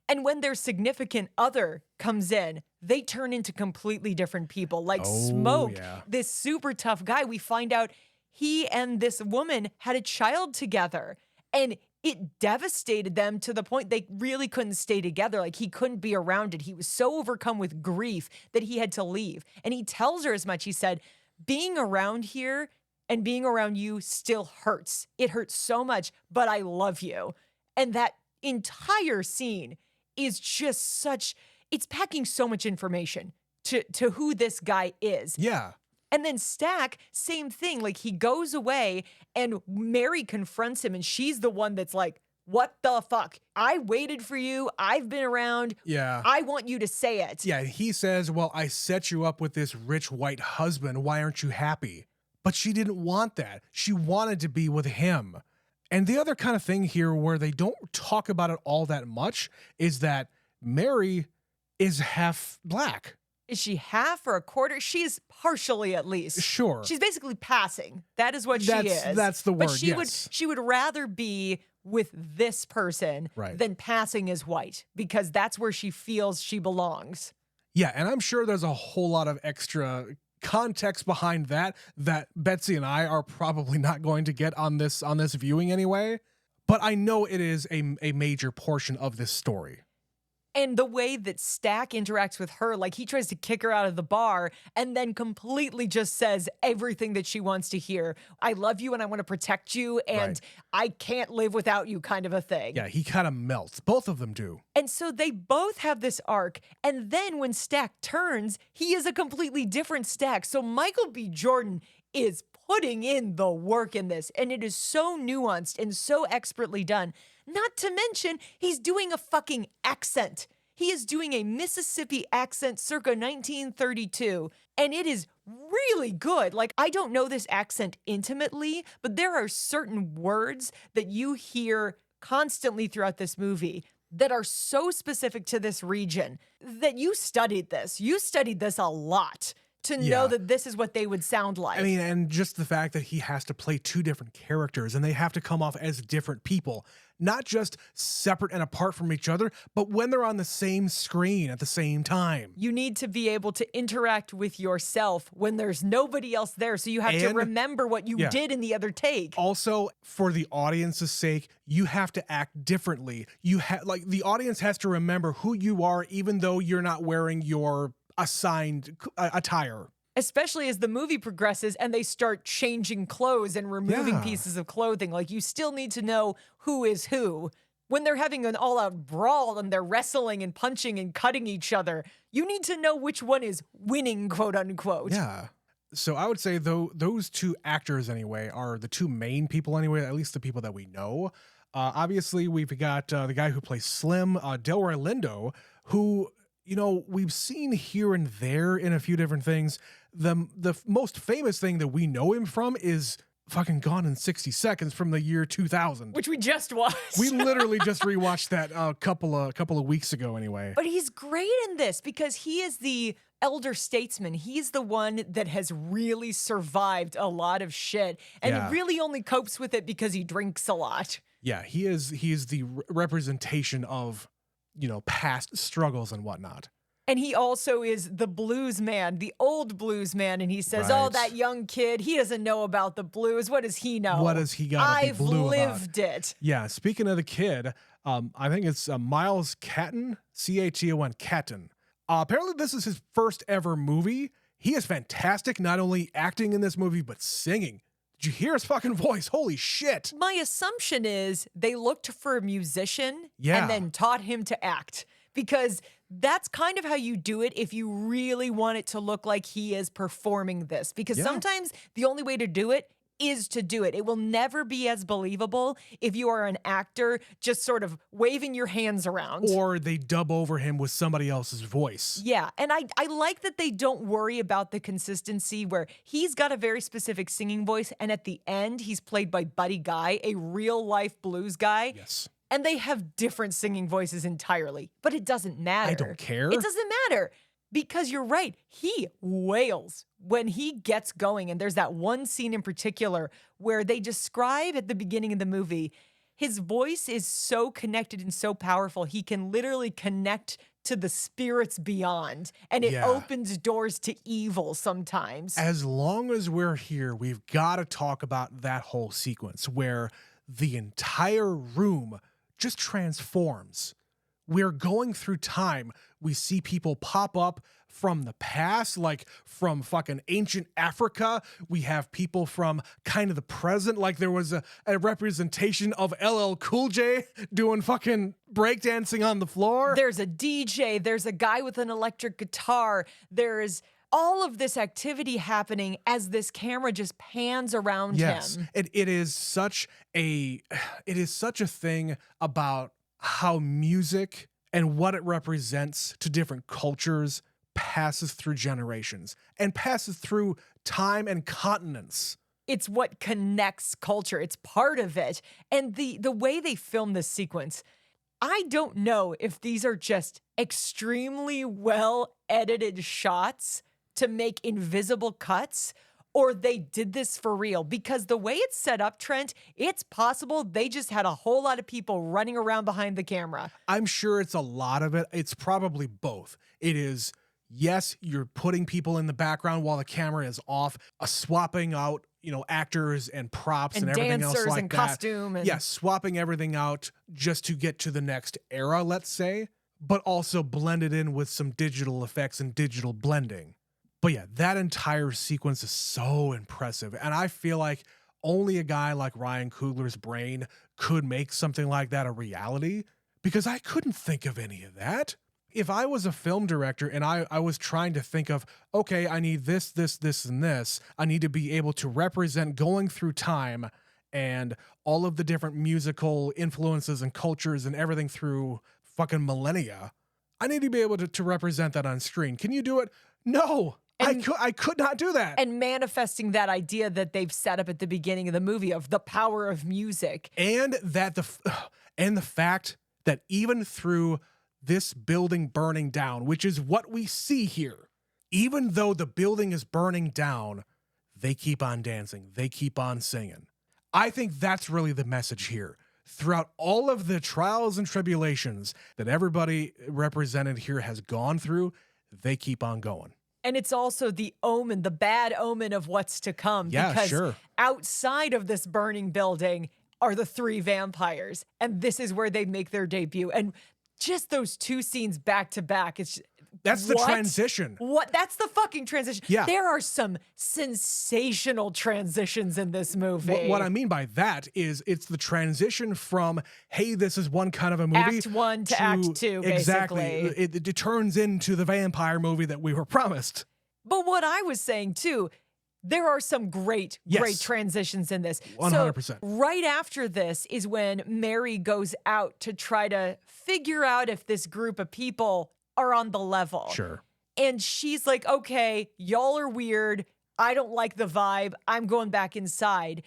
Speaker 2: And when their significant other comes in, they turn into completely different people. Like
Speaker 1: Oh,
Speaker 2: Smoke,
Speaker 1: yeah.
Speaker 2: this super tough guy, we find out he and this woman had a child together. And it devastated them to the point they really couldn't stay together. Like he couldn't be around it. He was so overcome with grief that he had to leave. And he tells her as much. He said, being around here and being around you still hurts. It hurts so much, but I love you. And that entire scene is just such, it's packing so much information to who this guy is.
Speaker 1: Yeah.
Speaker 2: And then Stack, same thing. Like he goes away and Mary confronts him and she's the one that's like, what the fuck? I waited for you. I've been around.
Speaker 1: Yeah.
Speaker 2: I want you to say it.
Speaker 1: Yeah, he says, well, I set you up with this rich white husband. Why aren't you happy? But she didn't want that. She wanted to be with him. And the other kind of thing here where they don't talk about it all that much is that Mary is half black.
Speaker 2: Is she half or a quarter? She's partially at least.
Speaker 1: Sure.
Speaker 2: She's basically passing. That is what she is.
Speaker 1: That's the
Speaker 2: But
Speaker 1: word, yes.
Speaker 2: she would rather be with this person
Speaker 1: Right.
Speaker 2: than passing as white because that's where she feels she belongs.
Speaker 1: Yeah, and I'm sure there's a whole lot of extra context behind that Betsy and I are probably not going to get on this viewing anyway. But I know it is a major portion of this story.
Speaker 2: And the way that Stack interacts with her, like he tries to kick her out of the bar and then completely just says everything that she wants to hear. I love you and I want to protect you and
Speaker 1: Right.
Speaker 2: I can't live without you kind of a thing.
Speaker 1: Yeah, he kind of melts. Both of them do.
Speaker 2: And so they both have this arc. And then when Stack turns, he is a completely different Stack. So Michael B. Jordan is putting in the work in this. And it is so nuanced and so expertly done. Not to mention, he's doing a fucking accent. He is doing a Mississippi accent circa 1932. And it is really good. Like, I don't know this accent intimately, but there are certain words that you hear constantly throughout this movie that are so specific to this region that you studied this. You studied this a lot to
Speaker 1: Yeah.
Speaker 2: know that this is what they would sound like.
Speaker 1: I mean, and just the fact that he has to play two different characters and they have to come off as different people, not just separate and apart from each other, but when they're on the same screen at the same time.
Speaker 2: you need to be able to interact with yourself when there's nobody else there. So you have to
Speaker 1: And-
Speaker 2: remember what you
Speaker 1: yeah.
Speaker 2: did in the other take.
Speaker 1: Also, for the audience's sake, you have to act differently. Like the audience has to remember who you are, even though you're not wearing your assigned attire.
Speaker 2: Especially as the movie progresses and they start changing clothes and removing
Speaker 1: Yeah.
Speaker 2: pieces of clothing. Like you still need to know who is who. When they're having an all-out brawl and they're wrestling and punching and cutting each other, you need to know which one is winning, quote unquote.
Speaker 1: Yeah. So I would say though those two actors anyway are the two main people anyway, at least the people that we know. Obviously, we've got the guy who plays Slim, Delroy Lindo, who, you know, we've seen here and there in a few different things. The most famous thing that we know him from is fucking Gone in 60 Seconds from the year 2000.
Speaker 2: Which we just watched.
Speaker 1: We literally just rewatched that a couple of weeks ago anyway.
Speaker 2: But he's great in this because he is the elder statesman. He's the one that has really survived a lot of shit and
Speaker 1: Yeah.
Speaker 2: really only copes with it because he drinks a lot.
Speaker 1: Yeah, he is the representation of, you know, past struggles and whatnot.
Speaker 2: And he also is the blues man, the old blues man. And he says, oh,
Speaker 1: Right.
Speaker 2: that young kid, he doesn't know about the blues. What does he know?
Speaker 1: What has he got to be
Speaker 2: I've
Speaker 1: blue about?
Speaker 2: lived it.
Speaker 1: Yeah, speaking of the kid, I think it's Miles Caton, C-A-T-O-N, Caton. Apparently this is his first ever movie. He is fantastic, not only acting in this movie, but singing. Did you hear his fucking voice? Holy shit.
Speaker 2: My assumption is they looked for a musician
Speaker 1: Yeah.
Speaker 2: and then taught him to act because that's kind of how you do it if you really want it to look like he is performing this. Because sometimes the only way to do it is to do it. It will never be as believable if you are an actor just sort of waving your hands around.
Speaker 1: Or they dub over him with somebody else's voice.
Speaker 2: Yeah, and I like that they don't worry about the consistency where he's got a very specific singing voice, and at the end, he's played by Buddy Guy, a real-life blues guy.
Speaker 1: Yes.
Speaker 2: And they have different singing voices entirely, but it doesn't matter.
Speaker 1: I don't care.
Speaker 2: It doesn't matter. Because you're right, he wails when he gets going. And there's that one scene in particular where they describe at the beginning of the movie, his voice is so connected and so powerful, he can literally connect to the spirits beyond. And it opens doors to evil sometimes.
Speaker 1: As long as we're here, we've got to talk about that whole sequence where the entire room just transforms. We're going through time. We see people pop up from the past, like from fucking ancient Africa. We have people from kind of the present, like there was a representation of LL Cool J doing fucking breakdancing on the floor.
Speaker 2: There's a DJ, there's a guy with an electric guitar, there's all of this activity happening as this camera just pans around him.
Speaker 1: It is such a thing about how music and what it represents to different cultures passes through generations and passes through time and continents.
Speaker 2: It's what connects culture. It's part of it. And the way they film this sequence, I don't know if these are just extremely well edited shots to make invisible cuts, or they did this for real. Because the way it's set up, Trent, it's possible they just had a whole lot of people running around behind the camera.
Speaker 1: I'm sure it's a lot of it. It's probably both. It is, yes, you're putting people in the background while the camera is off, swapping out, actors and props and everything else
Speaker 2: dancers
Speaker 1: like
Speaker 2: and
Speaker 1: that.
Speaker 2: costume. And
Speaker 1: yes, swapping everything out just to get to the next era, let's say, but also blended in with some digital effects and digital blending. But yeah, that entire sequence is so impressive. And I feel like only a guy like Ryan Coogler's brain could make something like that a reality, because I couldn't think of any of that. If I was a film director and I was trying to think of, okay, I need this, and this, I need to be able to represent going through time and all of the different musical influences and cultures and everything through fucking millennia, I need to be able to represent that on screen. Can you do it? No. I could not do that.
Speaker 2: And manifesting that idea that they've set up at the beginning of the movie of the power of music.
Speaker 1: And that the fact that even through this building burning down, which is what we see here, even though the building is burning down, they keep on dancing. They keep on singing. I think that's really the message here. Throughout all of the trials and tribulations that everybody represented here has gone through, they keep on going.
Speaker 2: And it's also the omen, the bad omen of what's to come.
Speaker 1: Yeah,
Speaker 2: because
Speaker 1: sure.
Speaker 2: outside of this burning building are the three vampires. And this is where they make their debut. And just those two scenes back to back,
Speaker 1: that's the transition.
Speaker 2: What? That's the fucking transition.
Speaker 1: Yeah.
Speaker 2: There are some sensational transitions in this movie.
Speaker 1: What I mean by that is it's the transition from, hey, this is one kind of a movie.
Speaker 2: Act 1 to Act 2,
Speaker 1: exactly.
Speaker 2: basically.
Speaker 1: It turns into the vampire movie that we were promised.
Speaker 2: But what I was saying, too, there are some great transitions in this.
Speaker 1: 100%.
Speaker 2: So right after this is when Mary goes out to try to figure out if this group of people are on the level.
Speaker 1: Sure.
Speaker 2: And she's like, okay, y'all are weird. I don't like the vibe. I'm going back inside.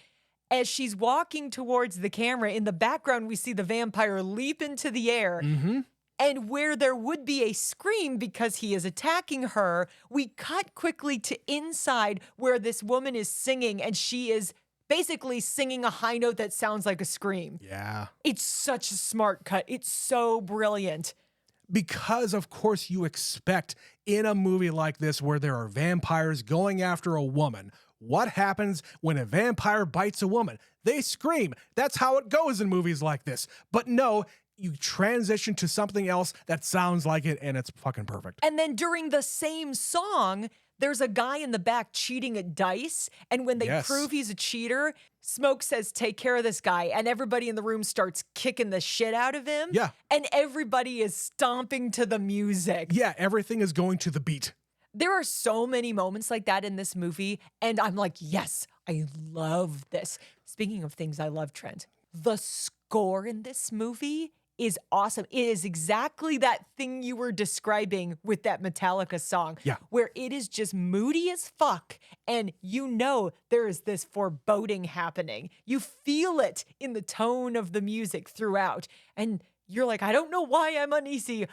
Speaker 2: As she's walking towards the camera, in the background, we see the vampire leap into the air.
Speaker 1: Mm-hmm.
Speaker 2: And where there would be a scream because he is attacking her, we cut quickly to inside where this woman is singing, and she is basically singing a high note that sounds like a scream.
Speaker 1: Yeah.
Speaker 2: It's such a smart cut. It's so brilliant.
Speaker 1: Because, of course, you expect in a movie like this where there are vampires going after a woman, what happens when a vampire bites a woman? They scream. That's how it goes in movies like this. But no, you transition to something else that sounds like it, and it's fucking perfect.
Speaker 2: And then during the same song, There's a guy in the back cheating at dice, and when they
Speaker 1: Yes.
Speaker 2: prove he's a cheater, Smoke says, take care of this guy, and everybody in the room starts kicking the shit out of him.
Speaker 1: Yeah.
Speaker 2: And everybody is stomping to the music.
Speaker 1: Yeah, everything is going to the beat.
Speaker 2: There are so many moments like that in this movie, and I'm like, yes, I love this. Speaking of things I love, Trent, the score in this movie is awesome. It is exactly that thing you were describing with that Metallica song,
Speaker 1: Yeah.
Speaker 2: where it is just moody as fuck, and you know there is this foreboding happening. You feel it in the tone of the music throughout, and you're like, I don't know why I'm uneasy.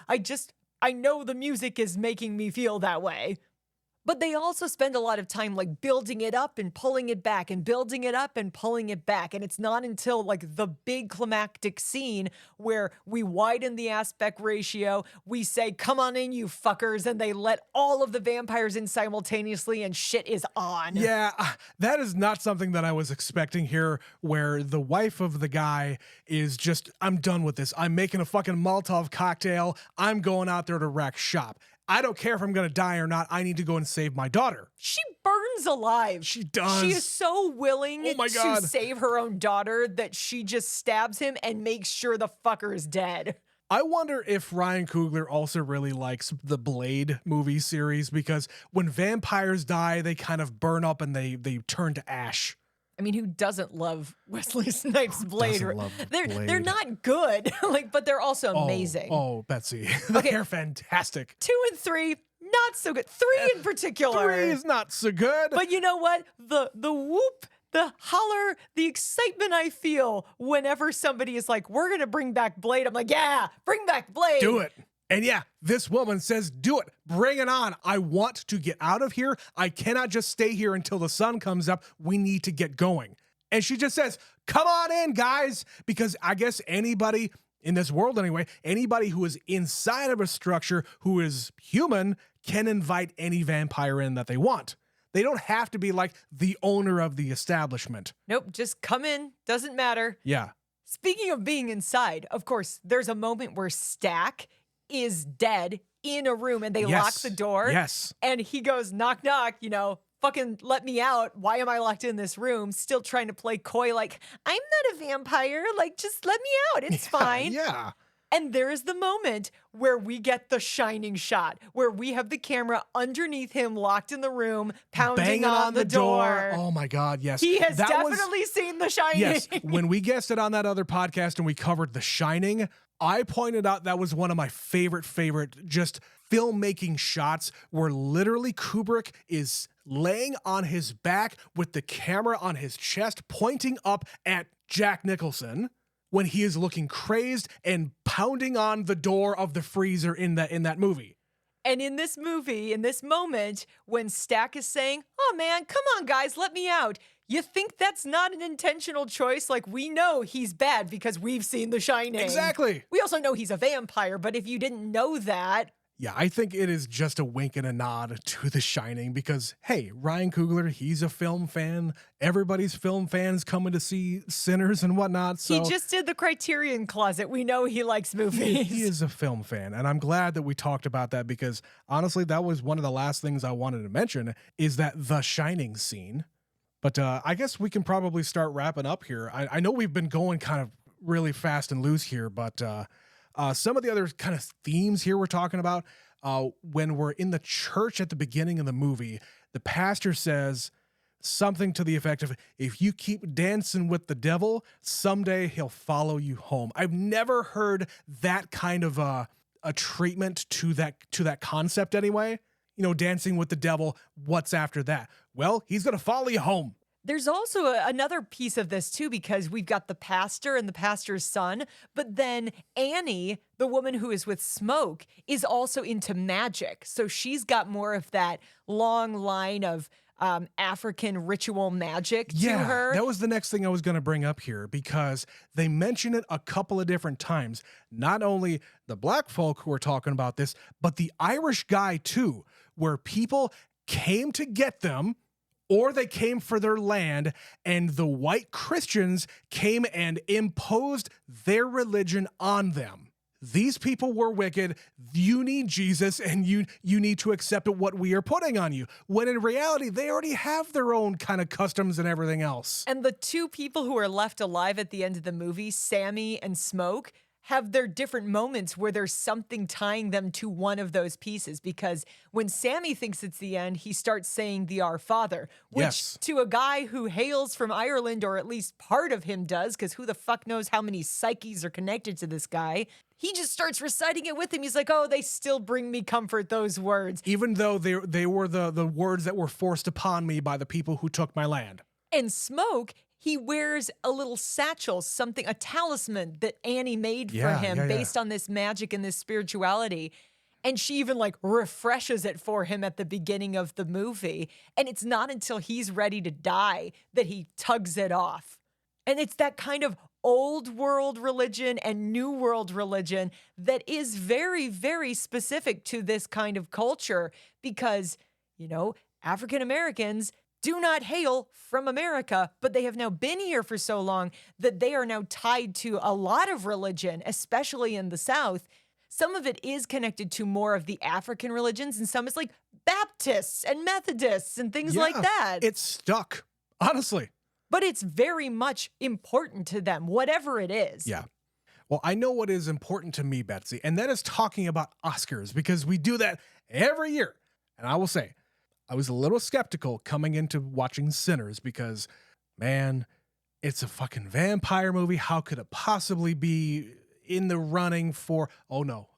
Speaker 2: I know the music is making me feel that way. But they also spend a lot of time like building it up and pulling it back and building it up and pulling it back. And it's not until like the big climactic scene where we widen the aspect ratio, we say, come on in, you fuckers, and they let all of the vampires in simultaneously and shit is on.
Speaker 1: Yeah, that is not something that I was expecting here, where the wife of the guy is just, I'm done with this. I'm making a fucking Molotov cocktail. I'm going out there to wreck shop. I don't care if I'm going to die or not. I need to go and save my daughter.
Speaker 2: She burns alive.
Speaker 1: She does.
Speaker 2: She is so willing
Speaker 1: Oh my
Speaker 2: to
Speaker 1: God.
Speaker 2: save her own daughter that she just stabs him and makes sure the fucker is dead.
Speaker 1: I wonder if Ryan Coogler also really likes the Blade movie series, because when vampires die, they kind of burn up and they turn to ash.
Speaker 2: I mean, who doesn't love Wesley Snipes' Blade?
Speaker 1: doesn't love
Speaker 2: They're
Speaker 1: Blade?
Speaker 2: not good, but they're also amazing.
Speaker 1: Oh, Betsy.
Speaker 2: Okay.
Speaker 1: They're fantastic.
Speaker 2: 2 and 3, not so good. 3 in particular.
Speaker 1: 3 is not so good.
Speaker 2: But you know what? The whoop, the holler, the excitement I feel whenever somebody is like, we're going to bring back Blade. I'm like, yeah, bring back Blade.
Speaker 1: Do it. And yeah, this woman says, do it. Bring it on. I want to get out of here. I cannot just stay here until the sun comes up. We need to get going. And she just says, come on in, guys. Because I guess anybody in this world anyway, anybody who is inside of a structure who is human can invite any vampire in that they want. They don't have to be like the owner of the establishment.
Speaker 2: Nope, just come in. Doesn't matter.
Speaker 1: Yeah.
Speaker 2: Speaking of being inside, of course, there's a moment where Stack is dead in a room and they lock the door.
Speaker 1: Yes.
Speaker 2: And he goes, knock, knock, fucking let me out. Why am I locked in this room? Still trying to play coy like, I'm not a vampire. Like, just let me out. It's fine.
Speaker 1: Yeah.
Speaker 2: And there is the moment where we get the Shining shot, where we have the camera underneath him locked in the room, pounding
Speaker 1: Banging
Speaker 2: on the door.
Speaker 1: Oh my God, yes.
Speaker 2: He has
Speaker 1: That was-
Speaker 2: definitely seen the Shining.
Speaker 1: Yes, when we guessed it on that other podcast and we covered The Shining, I pointed out that was one of my favorite just filmmaking shots, where literally Kubrick is laying on his back with the camera on his chest, pointing up at Jack Nicholson when he is looking crazed and pounding on the door of the freezer in that movie.
Speaker 2: And in this movie, in this moment, when Stack is saying, oh man, come on guys, let me out. You think that's not an intentional choice? Like, we know he's bad because we've seen The Shining.
Speaker 1: Exactly.
Speaker 2: We also know he's a vampire, but if you didn't know that,
Speaker 1: Yeah, I think it is just a wink and a nod to The Shining, because, hey, Ryan Coogler, he's a film fan. Everybody's film fans coming to see Sinners and whatnot. So
Speaker 2: he just did the Criterion Closet. We know he likes movies.
Speaker 1: he is a film fan. And I'm glad that we talked about that, because honestly, that was one of the last things I wanted to mention, is that The Shining scene. But I guess we can probably start wrapping up here. I know we've been going kind of really fast and loose here, but some of the other kind of themes here we're talking about, when we're in the church at the beginning of the movie, the pastor says something to the effect of, if you keep dancing with the devil, someday he'll follow you home. I've never heard that kind of a treatment to that concept anyway. Dancing with the devil, what's after that? Well, he's going to follow you home.
Speaker 2: There's also another piece of this too, because we've got the pastor and the pastor's son, but then Annie, the woman who is with Smoke, is also into magic. So she's got more of that long line of African ritual magic to her.
Speaker 1: That was the next thing I was going to bring up here, because they mention it a couple of different times. Not only the black folk who are talking about this, but the Irish guy too, where people came to get them, or they came for their land, and the white Christians came and imposed their religion on them. these people were wicked. You need Jesus, and you need to accept what we are putting on you. When in reality, they already have their own kind of customs and everything else.
Speaker 2: And the two people who are left alive at the end of the movie, Sammy and Smoke, have their different moments where there's something tying them to one of those pieces. Because when Sammy thinks it's the end, he starts saying the Our Father, which
Speaker 1: Yes.
Speaker 2: to a guy who hails from Ireland, or at least part of him does, because who the fuck knows how many psyches are connected to this guy, he just starts reciting it with him. He's like, oh, they still bring me comfort, those words.
Speaker 1: Even though they were the words that were forced upon me by the people who took my land.
Speaker 2: And Smoke, he wears a little satchel, a talisman that Annie made for
Speaker 1: Yeah,
Speaker 2: him
Speaker 1: yeah, yeah.
Speaker 2: based on this magic and this spirituality. And she even like refreshes it for him at the beginning of the movie. And it's not until he's ready to die that he tugs it off. And it's that kind of old world religion and new world religion that is very, very specific to this kind of culture because, you know, African Americans do not hail from America, but they have now been here for so long that they are now tied to a lot of religion, especially in the South. Some of it is connected to more of the African religions, and some is like Baptists and Methodists and things like
Speaker 1: Yeah,
Speaker 2: that.
Speaker 1: It's stuck, honestly.
Speaker 2: But it's very much important to them, whatever it is.
Speaker 1: Yeah. Well, I know what is important to me, Betsy, and that is talking about Oscars because we do that every year. And I will say, I was a little skeptical coming into watching Sinners because, man, it's a fucking vampire movie. How could it possibly be in the running for? Oh, no.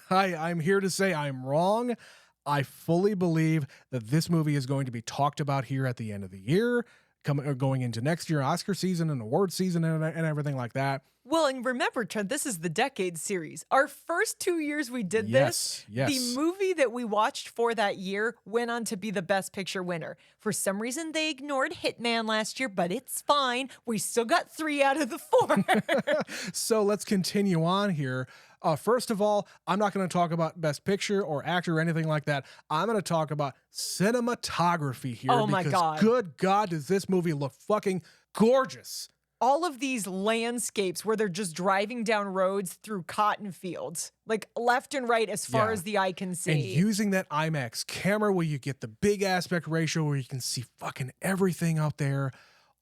Speaker 1: I'm here to say I'm wrong. I fully believe that this movie is going to be talked about here at the end of the year, going into next year, Oscar season and award season and everything like that.
Speaker 2: Well, and remember, Trent, this is the Decade series. Our first 2 years we did
Speaker 1: Yes,
Speaker 2: this,
Speaker 1: yes.
Speaker 2: the movie that we watched for that year went on to be the Best Picture winner. For some reason, they ignored Hitman last year, but it's fine. We still got 3 out of the 4.
Speaker 1: So let's continue on here. First of all, I'm not going to talk about Best Picture or Actor or anything like that. I'm going to talk about cinematography here.
Speaker 2: Oh my
Speaker 1: because
Speaker 2: God.
Speaker 1: Good God, does this movie look fucking gorgeous.
Speaker 2: All of these landscapes where they're just driving down roads through cotton fields, like left and right as far
Speaker 1: Yeah.
Speaker 2: as the eye can see.
Speaker 1: And using that IMAX camera where you get the big aspect ratio where you can see fucking everything out there.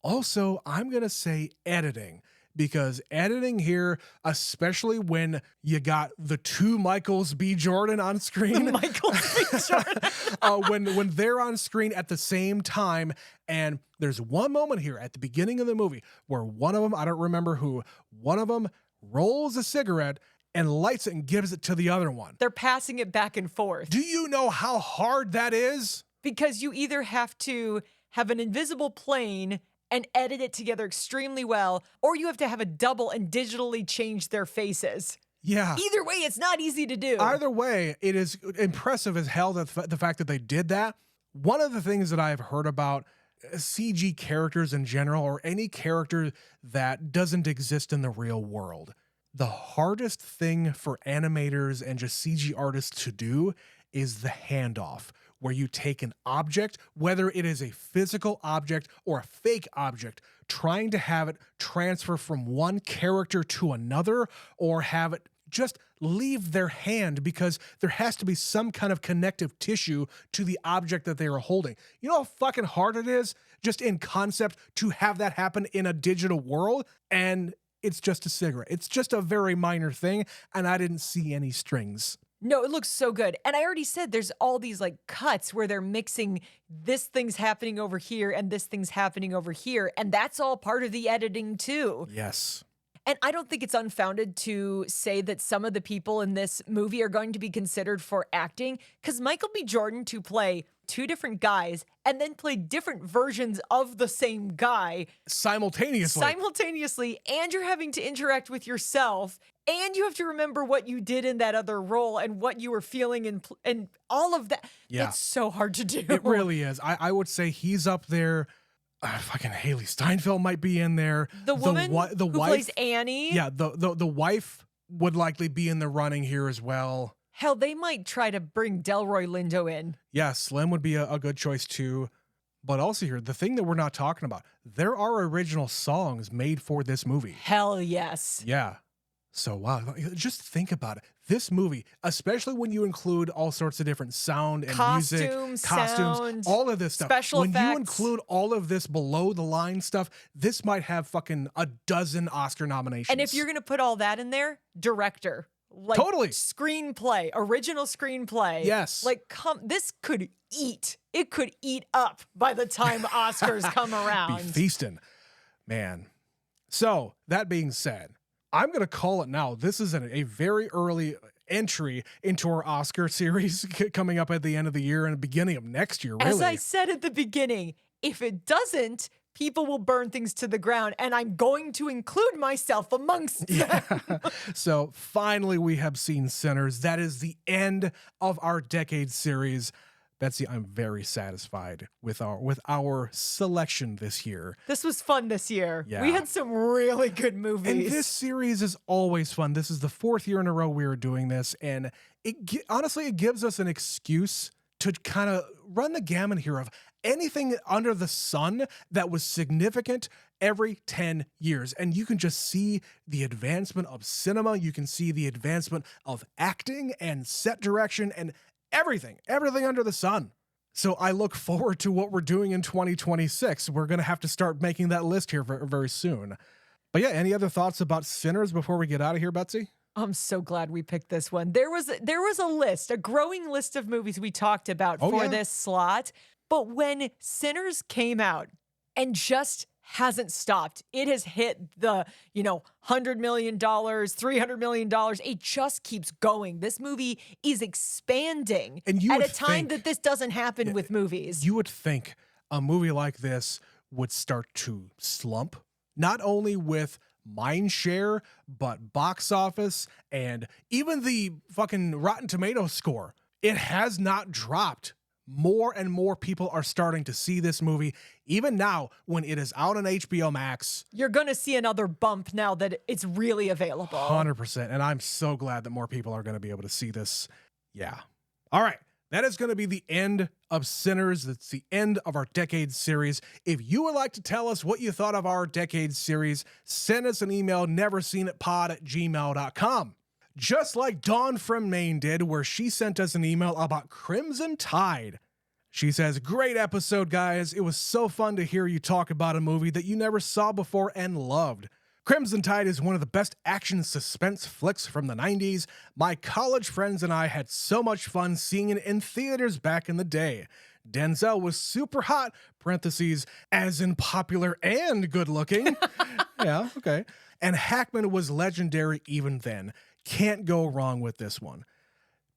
Speaker 1: Also, I'm going to say editing. Because editing here, especially when you got the two Michaels B. Jordan on screen,
Speaker 2: Michael B. Jordan.
Speaker 1: when they're on screen at the same time, and there's one moment here at the beginning of the movie where one of them, I don't remember who, one of them rolls a cigarette and lights it and gives it to the other one.
Speaker 2: They're passing it back and forth.
Speaker 1: Do you know how hard that is?
Speaker 2: Because you either have to have an invisible plane and edit it together extremely well, or you have to have a double and digitally change their faces.
Speaker 1: Yeah.
Speaker 2: Either way, it's not easy to do.
Speaker 1: Either way, it is impressive as hell that the fact that they did that. One of the things that I've heard about CG characters in general, or any character that doesn't exist in the real world, the hardest thing for animators and just CG artists to do is the handoff, where you take an object, whether it is a physical object or a fake object, trying to have it transfer from one character to another, or have it just leave their hand, because there has to be some kind of connective tissue to the object that they are holding. You know how fucking hard it is just in concept to have that happen in a digital world? And it's just a cigarette. It's just a very minor thing, and I didn't see any strings.
Speaker 2: No, it looks so good. And I already said there's all these like cuts where they're mixing this thing's happening over here and this thing's happening over here. And that's all part of the editing too.
Speaker 1: Yes.
Speaker 2: And I don't think it's unfounded to say that some of the people in this movie are going to be considered for acting, because Michael B. Jordan to play two different guys and then play different versions of the same guy simultaneously, and you're having to interact with yourself, and you have to remember what you did in that other role and what you were feeling and all of that.
Speaker 1: Yeah.
Speaker 2: It's so hard to do.
Speaker 1: It really is. I would say he's up there. Fucking Haley Steinfeld might be in there.
Speaker 2: The woman
Speaker 1: the
Speaker 2: who
Speaker 1: wife
Speaker 2: plays Annie.
Speaker 1: Yeah, the wife would likely be in the running here as well.
Speaker 2: Hell, they might try to bring Delroy Lindo in.
Speaker 1: Yeah, Slim would be a good choice too. But also here, the thing that we're not talking about, there are original songs made for this movie.
Speaker 2: Hell yes.
Speaker 1: Yeah. So wow, just think about it. This movie, especially when you include all sorts of different sound and music, costumes,
Speaker 2: sound,
Speaker 1: all of this stuff.
Speaker 2: special
Speaker 1: When
Speaker 2: effects.
Speaker 1: you include all of this below the line stuff, this might have fucking a dozen Oscar nominations.
Speaker 2: And if you're going to put all that in there, director, like
Speaker 1: Totally.
Speaker 2: screenplay, original screenplay.
Speaker 1: Yes.
Speaker 2: Like this could eat. It could eat up by the time Oscars come
Speaker 1: be
Speaker 2: around.
Speaker 1: feasting, man. So that being said, I'm going to call it now. This is a very early entry into our Oscar series coming up at the end of the year and the beginning of next year, really.
Speaker 2: As I said at the beginning, if it doesn't, people will burn things to the ground, and I'm going to include myself amongst them.
Speaker 1: So finally, we have seen Sinners. That is the end of our decade series. Betsy, I'm very satisfied with our selection this year.
Speaker 2: This was fun this year.
Speaker 1: Yeah.
Speaker 2: We had some really good movies.
Speaker 1: And this series is always fun. This is the 4th year in a row we are doing this, and honestly, it gives us an excuse to kind of run the gamut here of anything under the sun that was significant every 10 years. And you can just see the advancement of cinema. You can see the advancement of acting and set direction and everything under the sun. So I look forward to what we're doing in 2026. We're going to have to start making that list here very, very soon. But yeah, any other thoughts about Sinners before we get out of here, Betsy?
Speaker 2: I'm so glad we picked this one. There was a list, a growing list of movies we talked about for this slot. But when Sinners came out and just hasn't stopped, it has hit the, $100 million, $300 million. It just keeps going. This movie is expanding
Speaker 1: And you
Speaker 2: at
Speaker 1: would
Speaker 2: a time
Speaker 1: think-
Speaker 2: that this doesn't happen with movies.
Speaker 1: You would think a movie like this would start to slump, not only with mind share, but box office and even the fucking Rotten Tomatoes score. It has not dropped. More and more people are starting to see this movie, even now when it is out on HBO Max.
Speaker 2: You're going to see another bump now that it's really available.
Speaker 1: 100%. And I'm so glad that more people are going to be able to see this. Yeah. All right. That is going to be the end of Sinners. That's the end of our Decade series. If you would like to tell us what you thought of our Decade series, send us an email, neverseenitpod@gmail.com. Just like Dawn from Maine did, where she sent us an email about Crimson Tide. She says, "Great episode, guys. It was so fun to hear you talk about a movie that you never saw before and loved. Crimson Tide is one of the best action suspense flicks from the 90s. My college friends and I had so much fun seeing it in theaters back in the day. Denzel was super hot, parentheses, as in popular and good looking." Yeah, okay. "And Hackman was legendary even then. Can't go wrong with this one.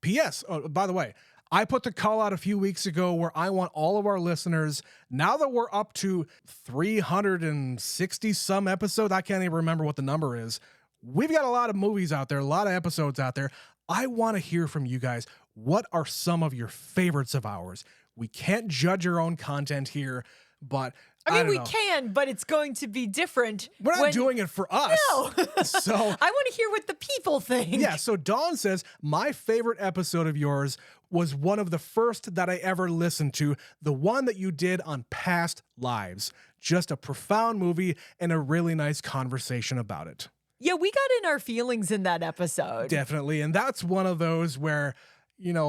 Speaker 1: P.S. Oh, by the way, I put the call out a few weeks ago where I want all of our listeners, now that we're up to 360 some episodes, I can't even remember what the number is. We've got a lot of movies out there, a lot of episodes out there. I want to hear from you guys. What are some of your favorites of ours? We can't judge our own content here, but
Speaker 2: I mean,
Speaker 1: don't
Speaker 2: we
Speaker 1: know.
Speaker 2: can, but it's going to be different.
Speaker 1: We're not doing it for us.
Speaker 2: No.
Speaker 1: So
Speaker 2: I want to hear what the people think.
Speaker 1: yeah, so Dawn says, "My favorite episode of yours was one of the first that I ever listened to, the one that you did on past lives. Just a profound movie and a really nice conversation about it."
Speaker 2: Yeah, we got in our feelings in that episode.
Speaker 1: Definitely. And that's one of those where,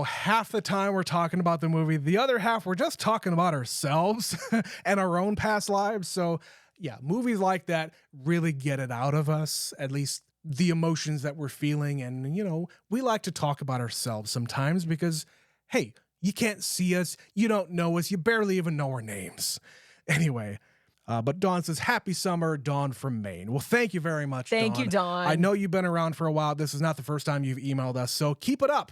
Speaker 1: half the time we're talking about the movie, the other half we're just talking about ourselves and our own past lives. So yeah, movies like that really get it out of us, at least the emotions that we're feeling. And, we like to talk about ourselves sometimes because, hey, you can't see us. You don't know us. You barely even know our names. Anyway, but Dawn says, "Happy summer, Dawn from Maine." Well, thank you very much,
Speaker 2: Thank you, Dawn.
Speaker 1: I know you've been around for a while. This is not the first time you've emailed us, so keep it up.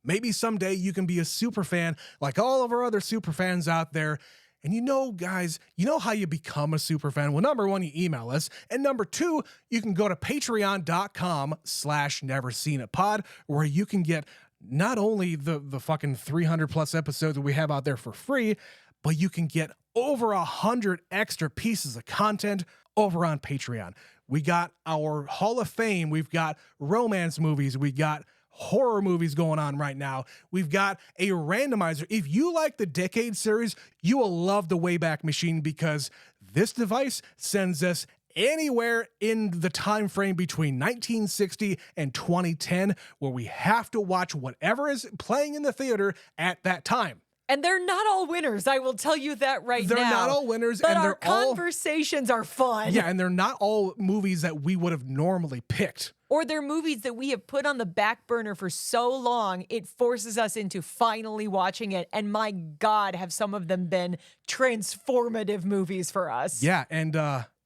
Speaker 1: Maybe someday you can be a super fan like all of our other super fans out there. And guys, how you become a super fan? Well, number one, you email us. And number two, you can go to patreon.com/neverseenitpod, where you can get not only the fucking 300 plus episodes that we have out there for free, but you can get over 100 extra pieces of content over on Patreon. We got our Hall of Fame. We've got romance movies. We got horror movies going on right now. We've got a randomizer. If you like the Decade series, you will love the Wayback Machine because this device sends us anywhere in the time frame between 1960 and 2010, where we have to watch whatever is playing in the theater at that time.
Speaker 2: And they're not all winners, I will tell you that right now.
Speaker 1: They're not all winners,
Speaker 2: but
Speaker 1: and
Speaker 2: our
Speaker 1: they're all
Speaker 2: conversations are fun.
Speaker 1: yeah, and they're not all movies that we would have normally picked.
Speaker 2: Or they're movies that we have put on the back burner for so long, it forces us into finally watching it. And my God, have some of them been transformative movies for us.
Speaker 1: Yeah, and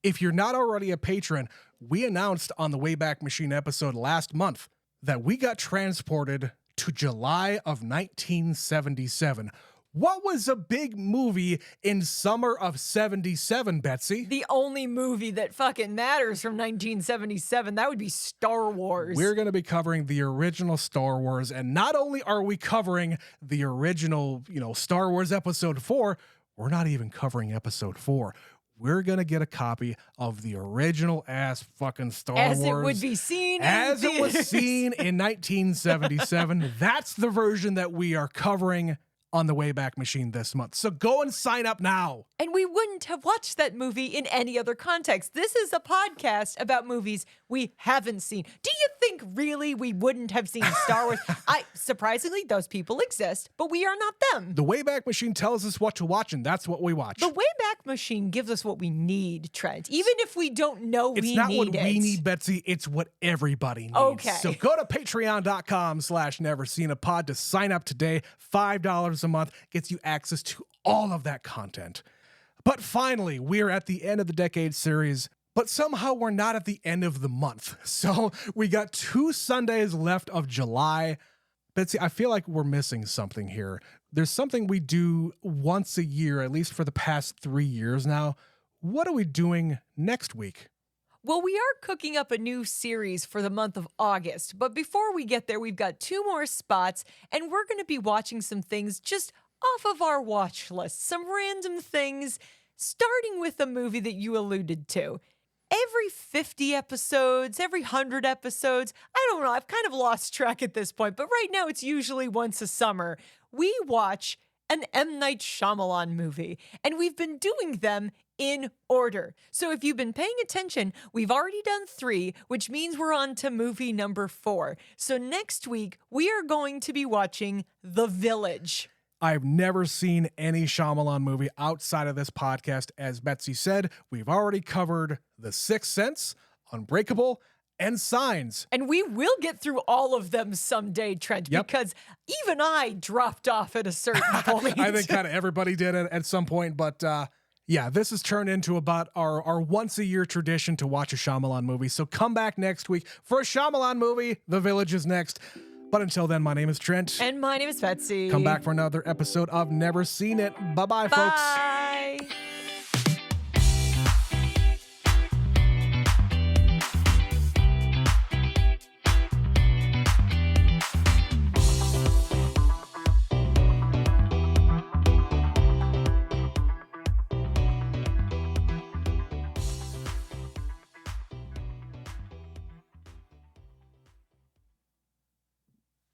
Speaker 1: if you're not already a patron, we announced on the Wayback Machine episode last month that we got transported to July of 1977. What was a big movie in summer of 77, Betsy?
Speaker 2: The only movie that fucking matters from 1977, that would be Star Wars.
Speaker 1: We're going to be covering the original Star Wars, and not only are we covering the original, Star Wars Episode 4, we're not even covering Episode 4. We're going to get a copy of the original ass fucking Star Wars.
Speaker 2: As it would be seen
Speaker 1: as it was seen in 1977. That's the version that we are covering on the Wayback Machine this month. So go and sign up now.
Speaker 2: And we wouldn't have watched that movie in any other context. This is a podcast about movies we haven't seen. Do you think really we wouldn't have seen Star Wars? Surprisingly, those people exist, but we are not them.
Speaker 1: The Wayback Machine tells us what to watch, and that's what we watch.
Speaker 2: The Wayback Machine gives us what we need, Trent, even if we don't know we need it.
Speaker 1: It's not what we need, Betsy. It's what everybody needs.
Speaker 2: Okay.
Speaker 1: So go to patreon.com/neverseenapod to sign up today. $5 a month gets you access to all of that content. But finally, we're at the end of the Decade series, but somehow we're not at the end of the month. So we got 2 Sundays left of July. Betsy, I feel like we're missing something here. There's something we do once a year, at least for the past 3 years now. What are we doing next week?
Speaker 2: Well, we are cooking up a new series for the month of August, but before we get there, we've got 2 more spots, and we're going to be watching some things just off of our watch list, some random things, starting with a movie that you alluded to. Every 50 episodes, every 100 episodes, I don't know, I've kind of lost track at this point, but right now it's usually once a summer, we watch an M. Night Shyamalan movie, and we've been doing them in order. So if you've been paying attention, we've already done 3, which means we're on to movie number 4. So next week, we are going to be watching The Village.
Speaker 1: I've never seen any Shyamalan movie outside of this podcast. As Betsy said, we've already covered The Sixth Sense, Unbreakable, and Signs.
Speaker 2: And we will get through all of them someday, Trent, because even I dropped off at a certain point.
Speaker 1: I think kind of everybody did at some point, but yeah, this has turned into about our once-a-year tradition to watch a Shyamalan movie. So come back next week for a Shyamalan movie. The Village is next. But until then, my name is Trent.
Speaker 2: And my name is Betsy.
Speaker 1: Come back for another episode of Never Seen It. Bye-bye, folks.